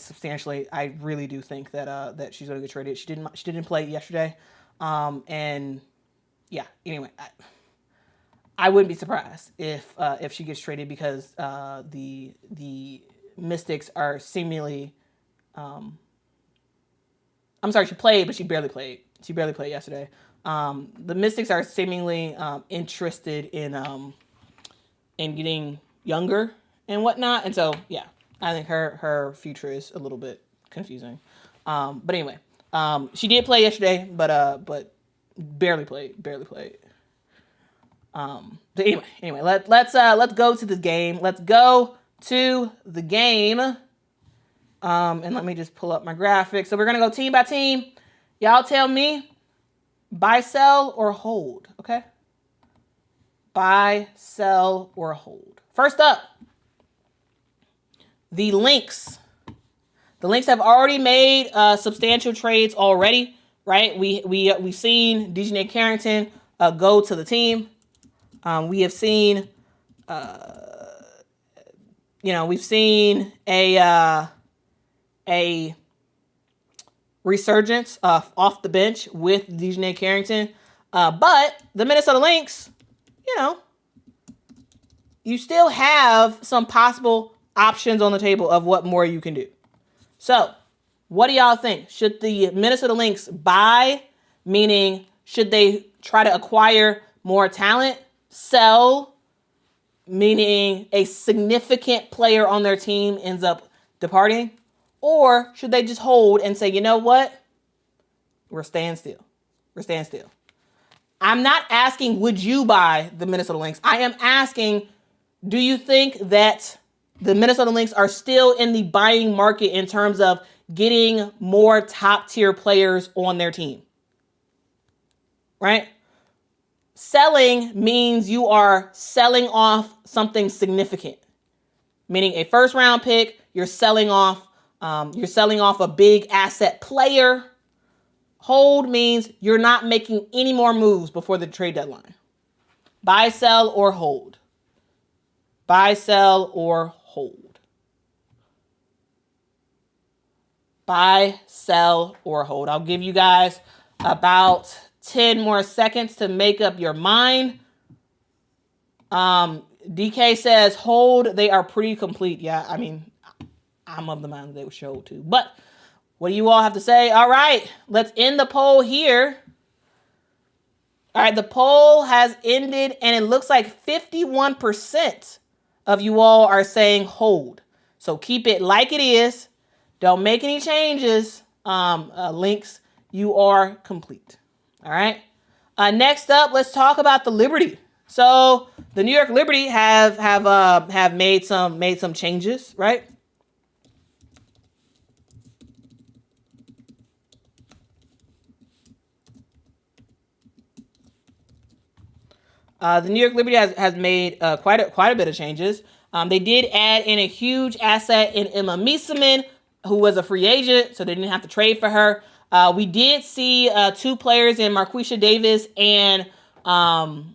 really do think that she's going to get traded. She didn't play yesterday. And yeah, anyway, I wouldn't be surprised if she gets traded because, the Mystics are seemingly, I'm sorry, she played, but she barely played. She barely played yesterday. The Mystics are seemingly, interested in getting younger and whatnot. And so, yeah. I think her future is a little bit confusing. But anyway, she did play yesterday, but barely played. But anyway, let's go to the game. Let's go to the game. And let me just pull up my graphics. So we're gonna go team by team. Y'all tell me buy, sell, or hold. Okay. Buy, sell, or hold. First up. The Lynx. The Lynx have already made substantial trades already, right? We've seen Dejanay Carrington go to the team. We have seen, we've seen a resurgence off the bench with Dejanay Carrington. But the Minnesota Lynx, you still have some possible options on the table of what more you can do. So, what do y'all think? Should the Minnesota Lynx buy, meaning should they try to acquire more talent? Sell, meaning a significant player on their team ends up departing? Or should they just hold and say, you know what? We're staying still. I'm not asking, would you buy the Minnesota Lynx? I am asking, do you think that the Minnesota Lynx are still in the buying market in terms of getting more top tier players on their team? Right? Selling means you are selling off something significant, meaning a first round pick. You're selling off a big asset player. Hold means you're not making any more moves before the trade deadline. Buy, sell, or hold. Buy, sell, or hold. Buy, sell, or hold. I'll give you guys about 10 more seconds to make up your mind. DK says hold. They are pretty complete. Yeah, I mean, I'm of the mind that they would show too. But what do you all have to say? All right, let's end the poll here. All right, the poll has ended, and it looks like 51% of you all are saying hold. So keep it like it is. Don't make any changes. Lynx, you are complete. All right. Next up, let's talk about the Liberty. So the New York Liberty have made some changes, right? The New York Liberty has made quite a bit of changes. They did add in a huge asset in Emma Mieseman, who was a free agent, so they didn't have to trade for her. We did see two players in Marquisha Davis and oh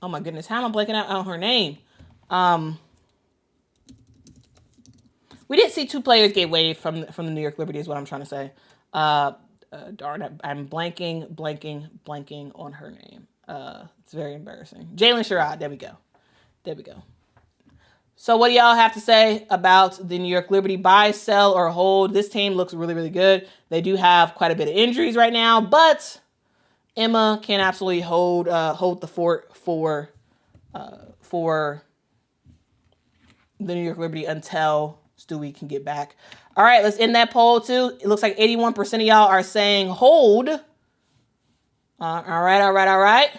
my goodness, how am I blanking out on her name? We did see two players get waived from the New York Liberty, is what I'm trying to say. Darn, I'm blanking on her name. It's very embarrassing. Jalen Sherrod. There we go. So what do y'all have to say about the New York Liberty? Buy, sell, or hold? This team looks really, really good. They do have quite a bit of injuries right now, but Emma can absolutely hold the fort for the New York Liberty until Stewie can get back. All right, let's end that poll too. It looks like 81% of y'all are saying hold. All right.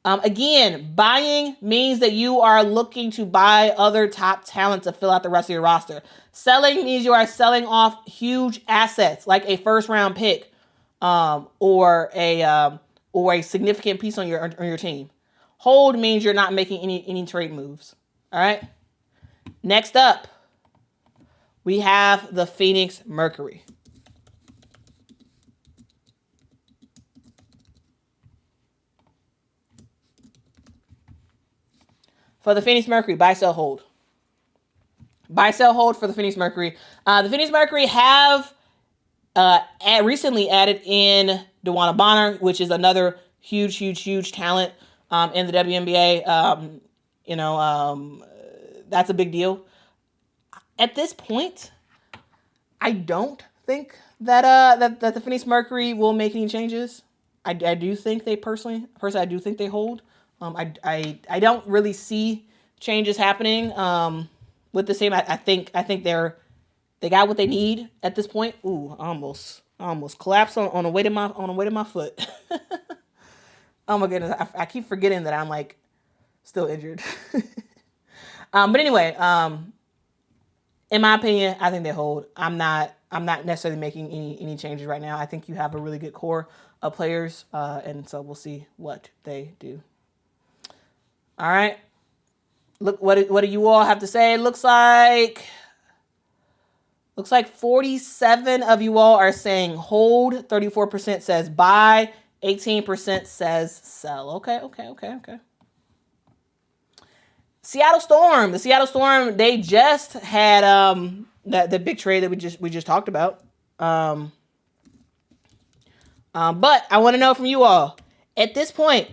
Again, buying means that you are looking to buy other top talent to fill out the rest of your roster. Selling means you are selling off huge assets like a first round pick, or a significant piece on your team. Hold means you're not making any trade moves. All right. Next up, we have the Phoenix Mercury. For the Phoenix Mercury, buy, sell, hold. Buy, sell, hold for the Phoenix Mercury. The Phoenix Mercury have recently added in DeWanna Bonner, which is another huge talent in the WNBA. That's a big deal. At this point, I don't think that the Phoenix Mercury will make any changes. I do think they personally, I do think they hold. I don't really see changes happening with the same. I think they got what they need at this point. Ooh, I almost collapsed on the weight of my foot. Oh my goodness, I keep forgetting that I'm like still injured. But anyway, in my opinion, I think they hold. I'm not necessarily making any changes right now. I think you have a really good core of players, and so we'll see what they do. All right. Look, what do you all have to say? It looks like 47 of you all are saying hold. 34% says buy. 18% says sell. Okay. Seattle Storm. The Seattle Storm, they just had the big trade that we just talked about. But I want to know from you all. At this point,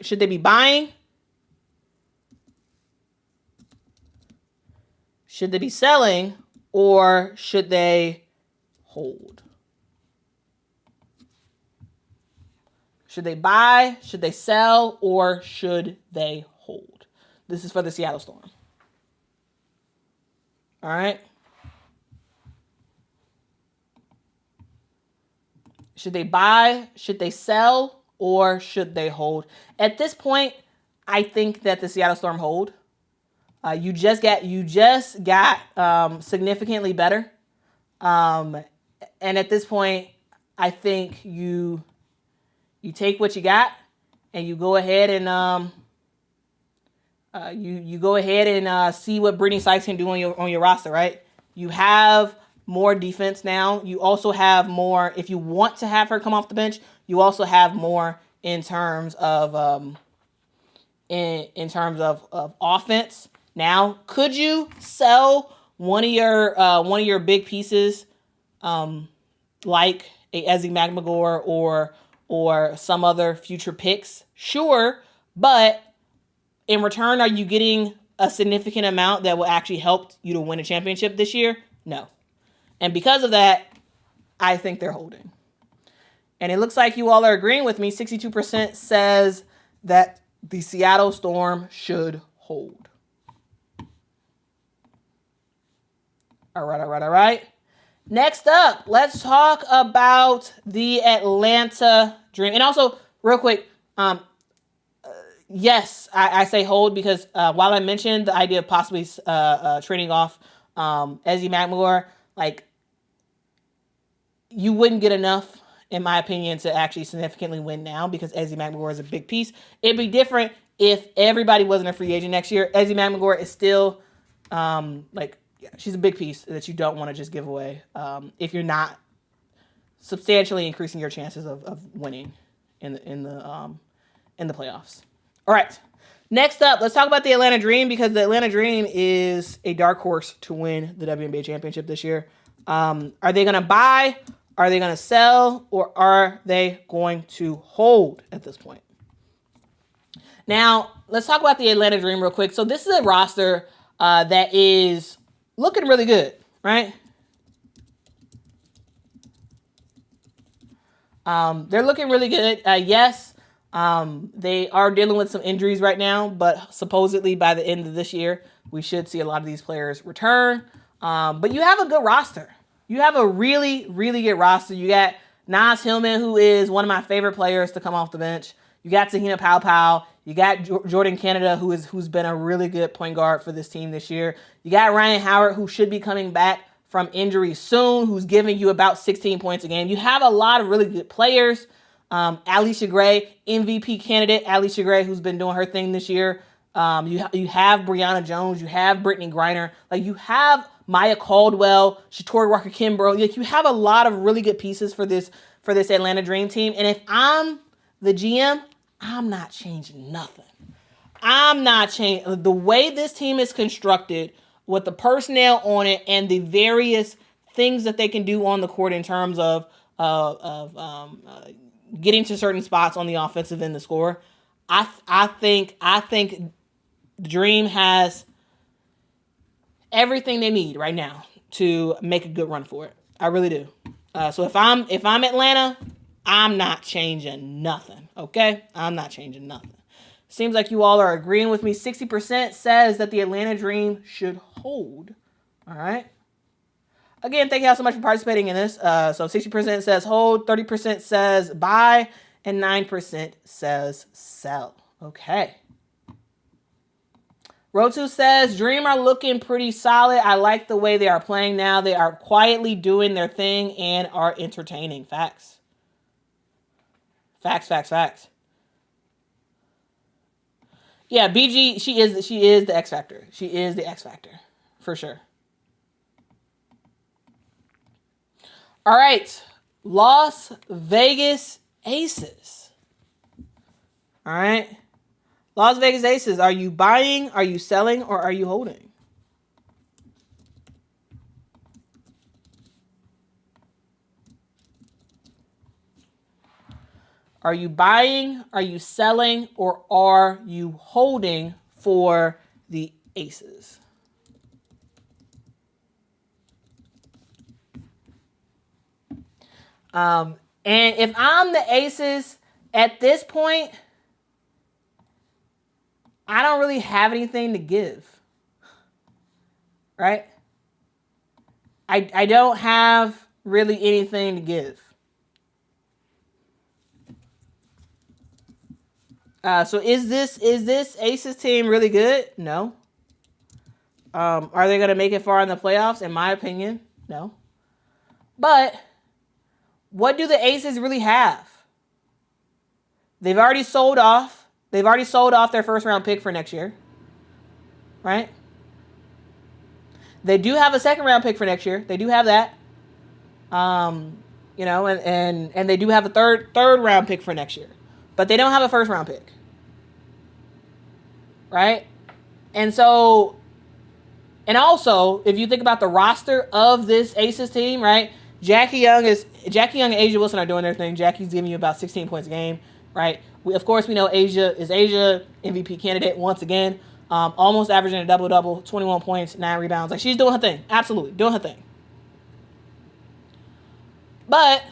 should they be buying? Should they be selling, or should they hold? Should they buy? Should they sell? Or should they hold? This is for the Seattle Storm. All right. Should they buy? Should they sell? Or should they hold? At this point, I think that the Seattle Storm hold. You just got significantly better. And at this point, I think you take what you got and you go ahead and you go ahead and see what Brittany Sykes can do on your roster, right? You have more defense now. You also have more, if you want to have her come off the bench, you also have more in terms of in terms of offense. Now, could you sell one of your big pieces, like a Ezzy McMagor or some other future picks? Sure, but in return, are you getting a significant amount that will actually help you to win a championship this year? No. And because of that, I think they're holding. And it looks like you all are agreeing with me. 62% says that the Seattle Storm should hold. All right. Next up, let's talk about the Atlanta Dream. And also, real quick, yes, I say hold because while I mentioned the idea of possibly trading off Ezzy McMagor, like, you wouldn't get enough, in my opinion, to actually significantly win now because Ezzy McMagor is a big piece. It'd be different if everybody wasn't a free agent next year. Ezzy McMagor is still she's a big piece that you don't want to just give away if you're not substantially increasing your chances of winning in the playoffs. All right. Next up, let's talk about the Atlanta Dream because the Atlanta Dream is a dark horse to win the WNBA championship this year. Are they going to buy? Are they going to sell? Or are they going to hold at this point? Now, let's talk about the Atlanta Dream real quick. So this is a roster that is looking really good, right? They're looking really good. Yes, they are dealing with some injuries right now, but supposedly by the end of this year, we should see a lot of these players return. But you have a good roster. You have a really, really good roster. You got Nas Hillman, who is one of my favorite players to come off the bench. You got Tahina Powell. You got Jordan Canada, who's been a really good point guard for this team this year. You got Ryan Howard, who should be coming back from injury soon, who's giving you about 16 points a game. You have a lot of really good players. Alicia Gray, MVP candidate. Alicia Gray, who's been doing her thing this year. You have Brianna Jones. You have Brittany Griner. Like, you have Maya Caldwell, Shatori Walker-Kimbrough. Like, you have a lot of really good pieces for this Atlanta Dream team. And if I'm the GM, I'm not changing nothing. I'm not changing. The way this team is constructed, with the personnel on it and the various things that they can do on the court in terms of getting to certain spots on the offensive end of the score, I think the Dream has everything they need right now to make a good run for it. I really do. So if I'm Atlanta, I'm not changing nothing. Okay? I'm not changing nothing. Seems like you all are agreeing with me. 60% says that the Atlanta Dream should hold. All right. Again, thank you all so much for participating in this. So 60% says hold, 30% says buy, and 9% says sell. Okay. Rotu says Dream are looking pretty solid. I like the way they are playing now. They are quietly doing their thing and are entertaining. Facts. Facts. Yeah, BG, she is the X Factor. She is the X Factor, for sure. All right, Las Vegas Aces. All right, Las Vegas Aces, are you buying, are you selling, or are you holding? Are you buying, are you selling, or are you holding for the Aces? And if I'm the Aces at this point, I don't really have anything to give. Right? I don't have really anything to give. So is this Aces team really good? No. Are they going to make it far in the playoffs? In my opinion, no. But what do the Aces really have? They've already sold off. They've already sold off their first round pick for next year. Right? They do have a second round pick for next year. They do have that. You know, and they do have a third round pick for next year. But they don't have a first round pick. Right? And so, and also, if you think about the roster of this Aces team, right? Jackie Young and Asia Wilson are doing their thing. Jackie's giving you about 16 points a game, right? Of course, we know Asia MVP candidate once again. Almost averaging a double-double, 21 points, 9 rebounds. Like, she's doing her thing. Absolutely, doing her thing. But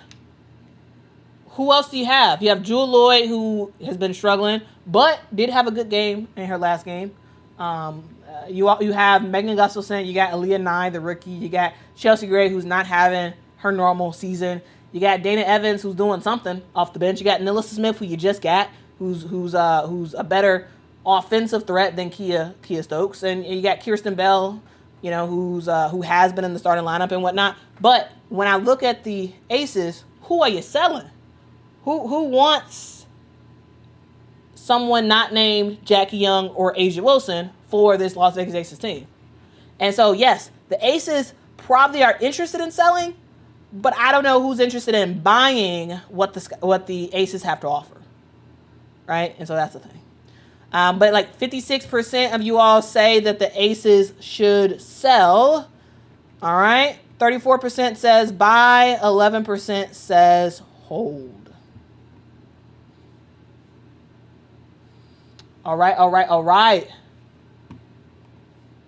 who else do you have? You have Jewel Lloyd, who has been struggling, but did have a good game in her last game. You have Megan Gustafson. You got Aaliyah Nye, the rookie. You got Chelsea Gray, who's not having her normal season. You got Dana Evans, who's doing something off the bench. You got Nilissa Smith, who you just got, who's a better offensive threat than Kia Stokes, and you got Kirsten Bell, you know, who has been in the starting lineup and whatnot. But when I look at the Aces, who are you selling? Who wants someone not named Jackie Young or Asia Wilson for this Las Vegas Aces team? And so, yes, the Aces probably are interested in selling, but I don't know who's interested in buying what the Aces have to offer, right? And so that's the thing. But like 56% of you all say that the Aces should sell. All right. 34% says buy. 11% says hold. All right.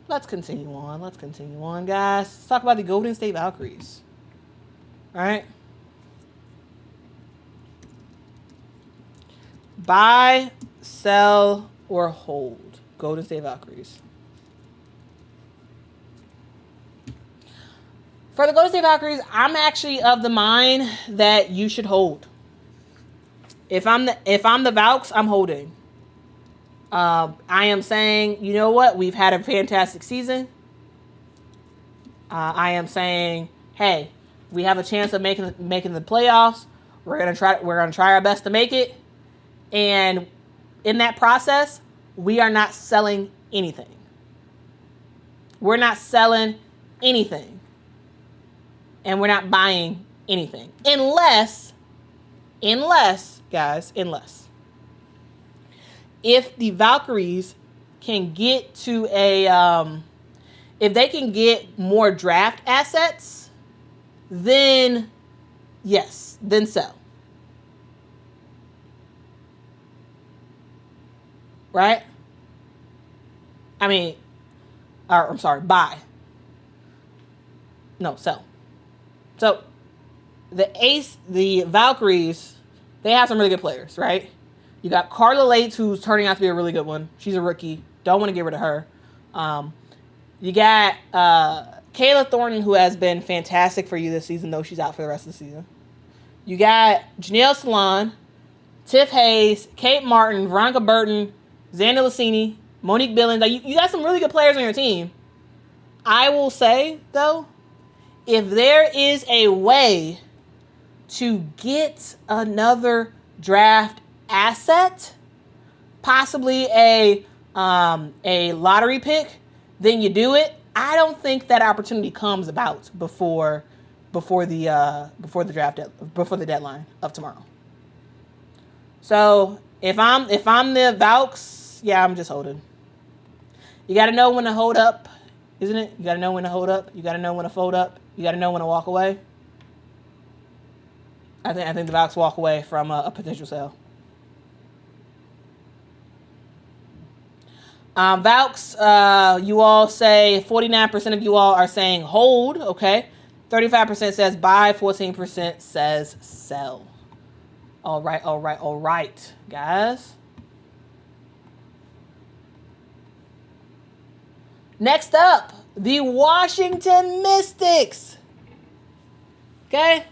Let's continue on, guys. Let's talk about the Golden State Valkyries. All right. Buy, sell, or hold. Golden State Valkyries. For the Golden State Valkyries, I'm actually of the mind that you should hold. If I'm the Valks, I'm holding. I am saying, you know what? We've had a fantastic season. I am saying, hey, we have a chance of making the playoffs. We're gonna try our best to make it. And in that process, we are not selling anything. We're not selling anything. And we're not buying anything. Unless, guys, if the Valkyries can get to if they can get more draft assets, then yes, then sell. Right? I mean, I'm sorry, buy. No, sell. So, the Valkyries, they have some really good players, right? You got Carla Lates, who's turning out to be a really good one. She's a rookie. Don't want to get rid of her. You got Kayla Thornton, who has been fantastic for you this season, though she's out for the rest of the season. You got Janelle Salon, Tiff Hayes, Kate Martin, Veronica Burton, Xander Lassini, Monique Billings. Like, you got some really good players on your team. I will say, though, if there is a way to get another draft asset, possibly a lottery pick, then you do it. I don't think that opportunity comes about before the deadline of tomorrow. So if I'm the Valks, yeah, I'm just holding. You got to know when to hold up, isn't it? You got to know when to hold up. You got to know when to fold up. You got to know when to walk away. I think the Valks walk away from a potential sale. Valks, you all say 49% of you all are saying hold. Okay, 35% says buy. 14% says sell. All right, guys. Next up, the Washington Mystics. Okay,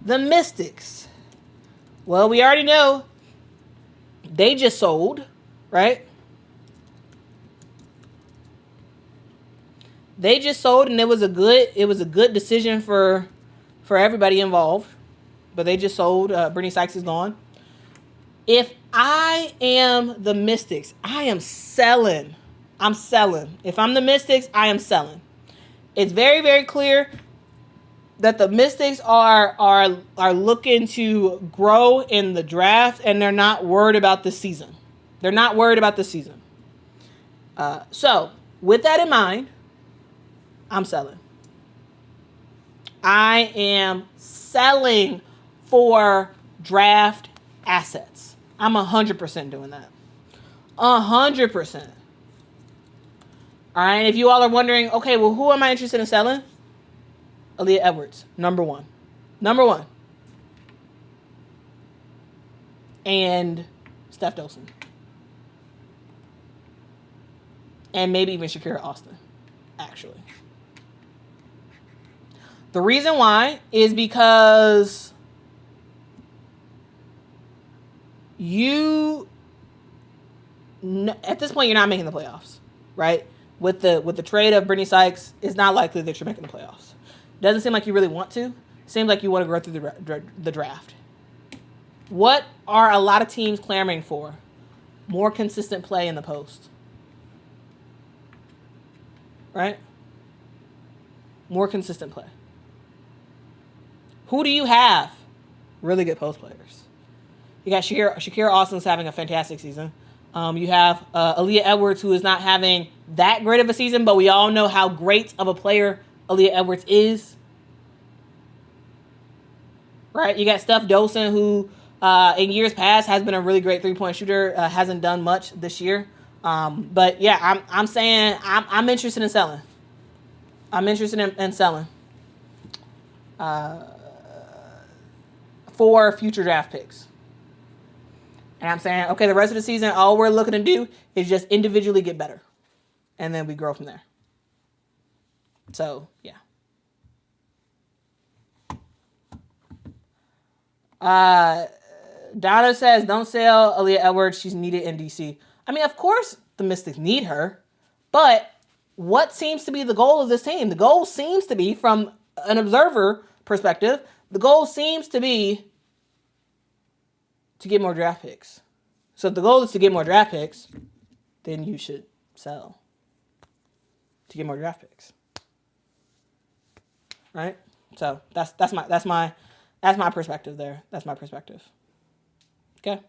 the Mystics. Well, we already know they just sold, right? They just sold, and it was a good decision for everybody involved. But they just sold. Brittany Sykes is gone. If I am the Mystics, I am selling. I'm selling. If I'm the Mystics, I am selling. It's very, very clear that the Mystics are looking to grow in the draft, and they're not worried about this season. They're not worried about this season. So, with that in mind, I'm selling. I am selling for draft assets. I'm 100% doing that. 100%. All right. If you all are wondering, okay, well, who am I interested in selling? Aaliyah Edwards, number one. And Steph Dolson. And maybe even Shakira Austin, actually. The reason why is because at this point, you're not making the playoffs, right? With the trade of Brittany Sykes, it's not likely that you're making the playoffs. Doesn't seem like you really want to. Seems like you want to grow through the draft. What are a lot of teams clamoring for? More consistent play in the post. Right? More consistent play. Who do you have? Really good post players. You got Shakira Austin's having a fantastic season. You have Aaliyah Edwards, who is not having that great of a season, but we all know how great of a player Aaliyah Edwards is. Right? You got Steph Dolson, who in years past has been a really great three-point shooter. Hasn't done much this year. But yeah, I'm saying I'm interested in selling. I'm interested in selling. For future draft picks. And I'm saying, okay, the rest of the season, all we're looking to do is just individually get better. And then we grow from there. So, yeah. Donna says, don't sell Aaliyah Edwards. She's needed in DC. I mean, of course the Mystics need her, but what seems to be the goal of this team? The goal seems to be, from an observer perspective, the goal seems to be to get more draft picks. So if the goal is to get more draft picks, then you should sell to get more draft picks. Right? So that's my perspective there. That's my perspective. Okay.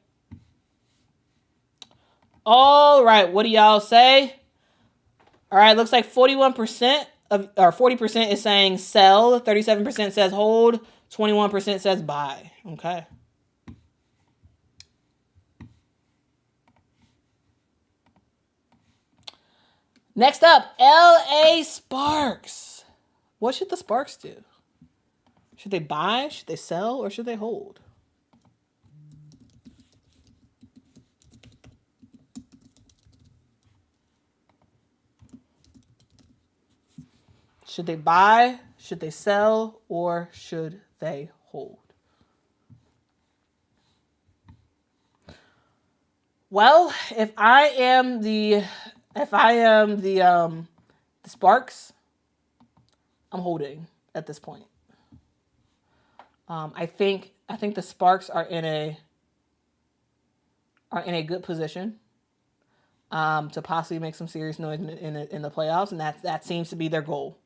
All right, what do y'all say? All right, looks like 41% or 40% is saying sell, 37% says hold, 21% says buy. Okay. Next up, LA Sparks. What should the Sparks do? Should they buy, should they sell, or should they hold? Should they buy, should they sell, or should they hold? Well, if I am the Sparks, I'm holding at this point. I think the Sparks are in a good position to possibly make some serious noise in the playoffs, and that seems to be their goal.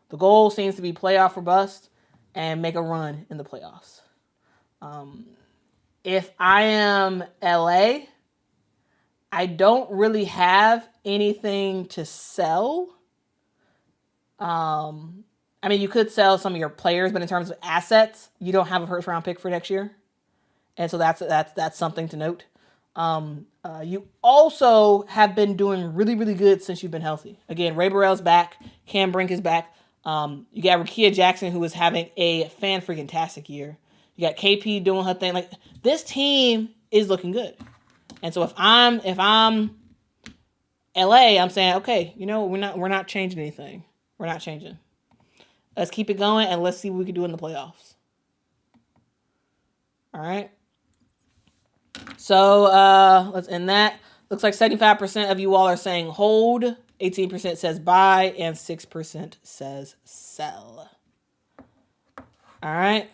The goal seems to be playoff or bust and make a run in the playoffs. If I am LA, I don't really have anything to sell. I mean, you could sell some of your players, but in terms of assets, you don't have a first round pick for next year, and so that's something to note. You also have been doing really, really good since you've been healthy. Again, Ray Burrell's back, Cam Brink is back. You got Rakia Jackson, who is having a fan-freaking-tastic year. You got KP doing her thing. Like, this team is looking good. And so if I'm LA, I'm saying, okay, we're not changing anything. We're not changing. Let's keep it going and let's see what we can do in the playoffs. All right. So let's end that. Looks like 75% of you all are saying hold, 18% says buy, and 6% says sell. All right.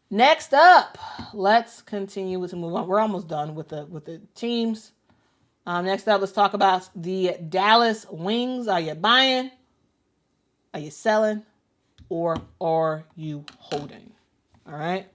Next up, let's continue to move on. We're almost done with the teams. Next up, let's talk about the Dallas Wings. Are you buying? Are you selling? Or are you holding? All right.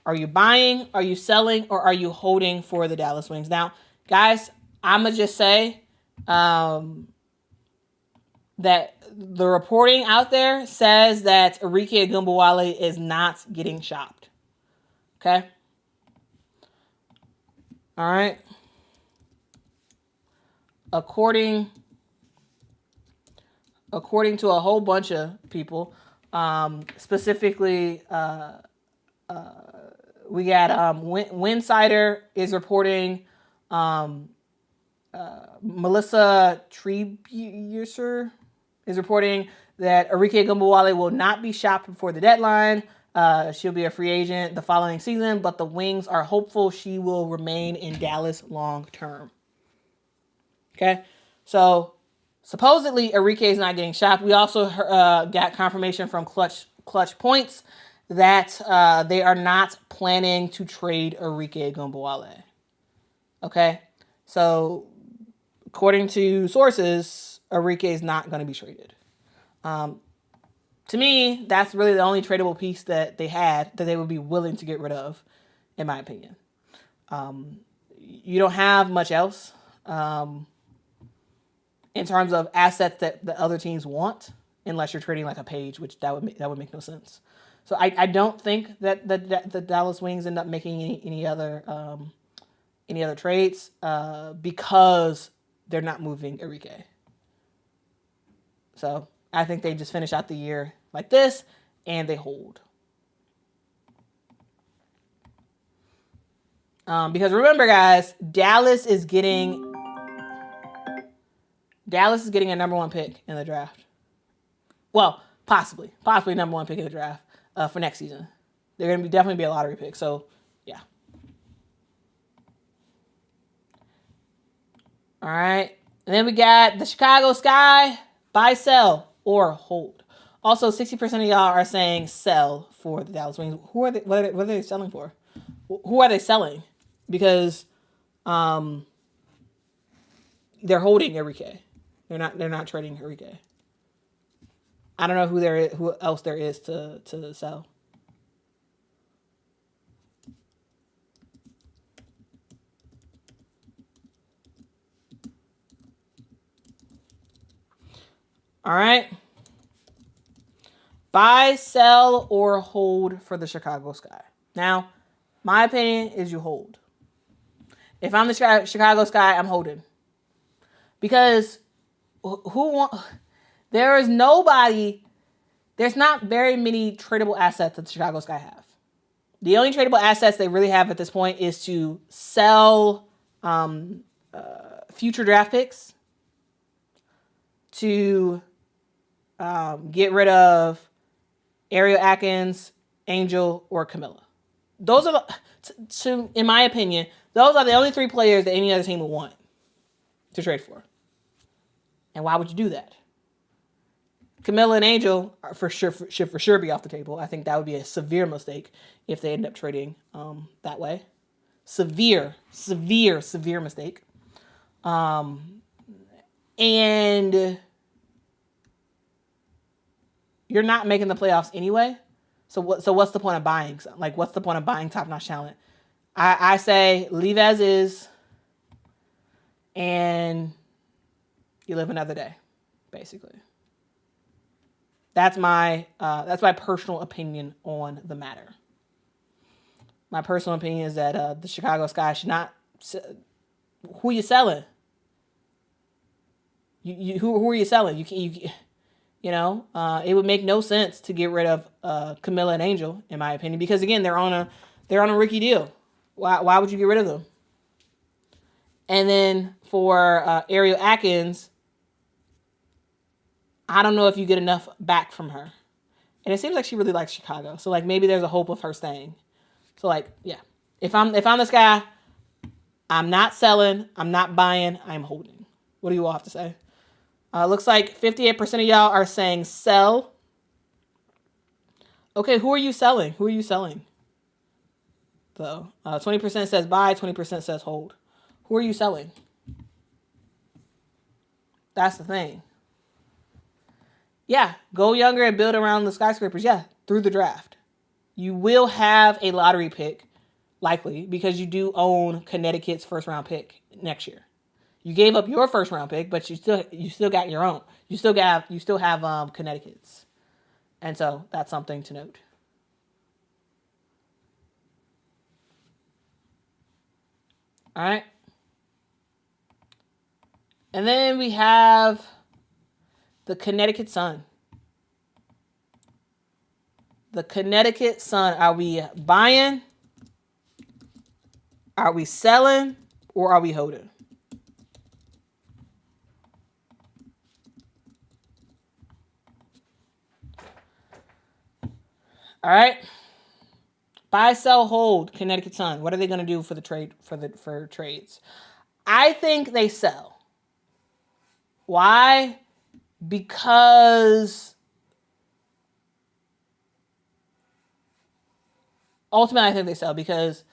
Are you buying? Are you selling? Or are you holding for the Dallas Wings? Now, guys, I'm going to just say that the reporting out there says that Arike Ogunbowale is not getting shopped. Okay? All right? According to a whole bunch of people, specifically... we got Winsider is reporting, Melissa Trebuser is reporting that Arike Ogunbowale will not be shopped before the deadline. She'll be a free agent the following season, but the Wings are hopeful she will remain in Dallas long term. Okay, so supposedly Arike is not getting shopped. We also got confirmation from Clutch Points that they are not planning to trade Arike Ogunbowale. Okay? So, according to sources, Arike is not going to be traded. To me, that's really the only tradable piece that they had that they would be willing to get rid of, in my opinion. You don't have much else in terms of assets that the other teams want, unless you're trading like a Page, which that would make no sense. So I don't think that the Dallas Wings end up making any other trades because they're not moving Arike. So I think they just finish out the year like this and they hold. Because remember, guys, Dallas is getting Dallas is getting a number 1 pick in the draft. Well, possibly number 1 pick in the draft for next season. They're going to definitely be a lottery pick. So, yeah. All right. And then we got the Chicago Sky, buy, sell, or hold. Also, 60% of y'all are saying sell for the Dallas Wings. Who are they? What are they selling for? Who are they selling? Because they're holding Enrique. They're not trading Enrique. I don't know who else there is to sell. All right. Buy, sell, or hold for the Chicago Sky. Now, my opinion is you hold. If I'm the Chicago Sky, I'm holding. Because there's not very many tradable assets that the Chicago Sky have. The only tradable assets they really have at this point is to sell future draft picks, to get rid of Ariel Atkins, Angel, or Camilla. Those are, in my opinion, those are the only 3 players that any other team would want to trade for. And why would you do that? Camilla and Angel should for sure be off the table. I think that would be a severe mistake if they end up trading that way. Severe mistake. And you're not making the playoffs anyway. So what's the point of buying? Like, what's the point of buying top-notch talent? I say leave as is, and you live another day, basically. That's my personal opinion on the matter. My personal opinion is that the Chicago Sky should not. Who are you selling? Who are you selling? It would make no sense to get rid of Camilla and Angel, in my opinion, because again, they're on a rookie deal. Why would you get rid of them? And then for Ariel Atkins, I don't know if you get enough back from her. And it seems like she really likes Chicago. So like maybe there's a hope of her staying. So like, yeah. If I'm this guy, I'm not selling, I'm not buying, I'm holding. What do you all have to say? Looks like 58% of y'all are saying sell. Okay, who are you selling? Though 20% says buy, 20% says hold. Who are you selling? That's the thing. Yeah, go younger and build around the skyscrapers. Yeah, through the draft. You will have a lottery pick, likely, because you do own Connecticut's first round pick next year. You gave up your first round pick, but you still got your own. You still have Connecticut's, and so that's something to note. All right, and then we have the Connecticut Sun. The Connecticut Sun. Are we buying? Are we selling? Or are we holding? All right. Buy, sell, hold. Connecticut Sun. What are they going to do for the trade for trades? I think they sell. Why? Because ultimately I think they sell because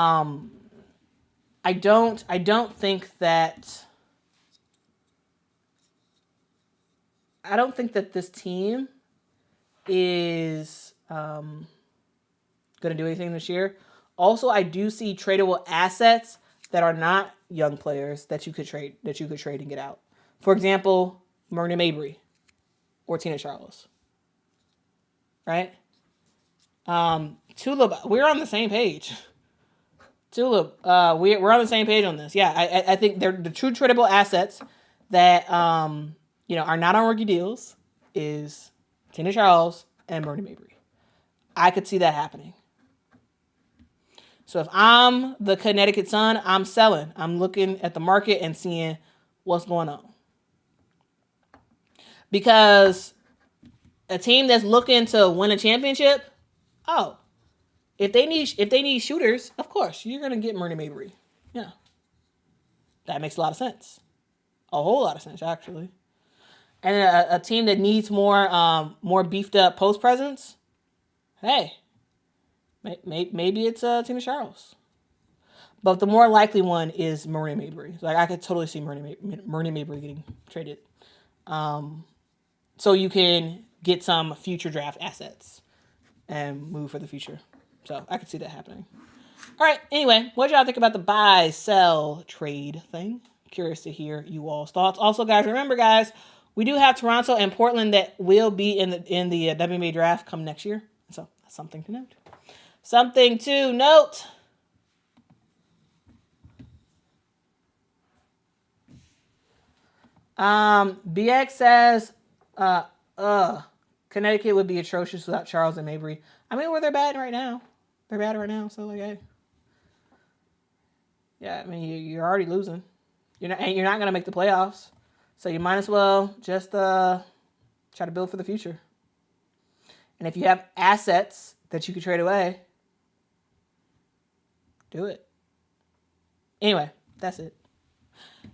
I don't think that this team is going to do anything this year. Also, I do see tradable assets that are not young players that you could trade and get out. For example, Myrna Mabry or Tina Charles. Right? Tulip, we're on the same page. Tulip, we're on the same page on this. Yeah, I think they're the true tradable assets that are not on rookie deals is Tina Charles and Myrna Mabry. I could see that happening. So if I'm the Connecticut Sun, I'm selling. I'm looking at the market and seeing what's going on. Because a team that's looking to win a championship, if they need shooters, of course you're gonna get Murray Mabry. Yeah, that makes a lot of sense. A whole lot of sense, actually. And a team that needs more beefed up post presence. Hey, maybe it's Tina Charles. But the more likely one is Murray Mabry. Like, I could totally see Murray Mabry getting traded. So you can get some future draft assets and move for the future. So I could see that happening. All right. Anyway, what y'all think about the buy, sell, trade thing? Curious to hear you all's thoughts. Also, guys, remember, we do have Toronto and Portland that will be in the WNBA draft come next year. So that's something to note. Something to note. BX says, Connecticut would be atrocious without Charles and Mabry. I mean, they're bad right now. They're bad right now. So, like, hey. Yeah, I mean, you're already losing. You're not going to make the playoffs. So you might as well just try to build for the future. And if you have assets that you could trade away, do it. Anyway, that's it.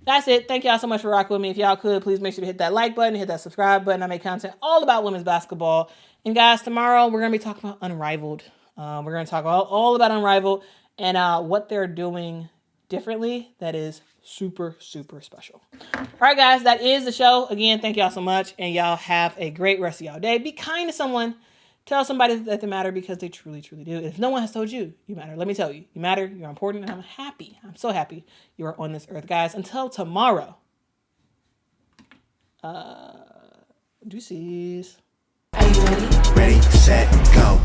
That's it. Thank y'all so much for rocking with me. If y'all could, please make sure to hit that like button, hit that subscribe button. I make content all about women's basketball. And guys, tomorrow we're going to be talking about Unrivaled. We're going to talk all about Unrivaled and what they're doing differently that is super, super special. All right, guys, that is the show. Again, thank y'all so much. And y'all have a great rest of y'all day. Be kind to someone. Tell somebody that they matter because they truly, truly do. If no one has told you, you matter. Let me tell you, you matter. You're important. And I'm happy. I'm so happy you are on this earth, guys. Until tomorrow. Deuces. Are you ready? Ready, set, go.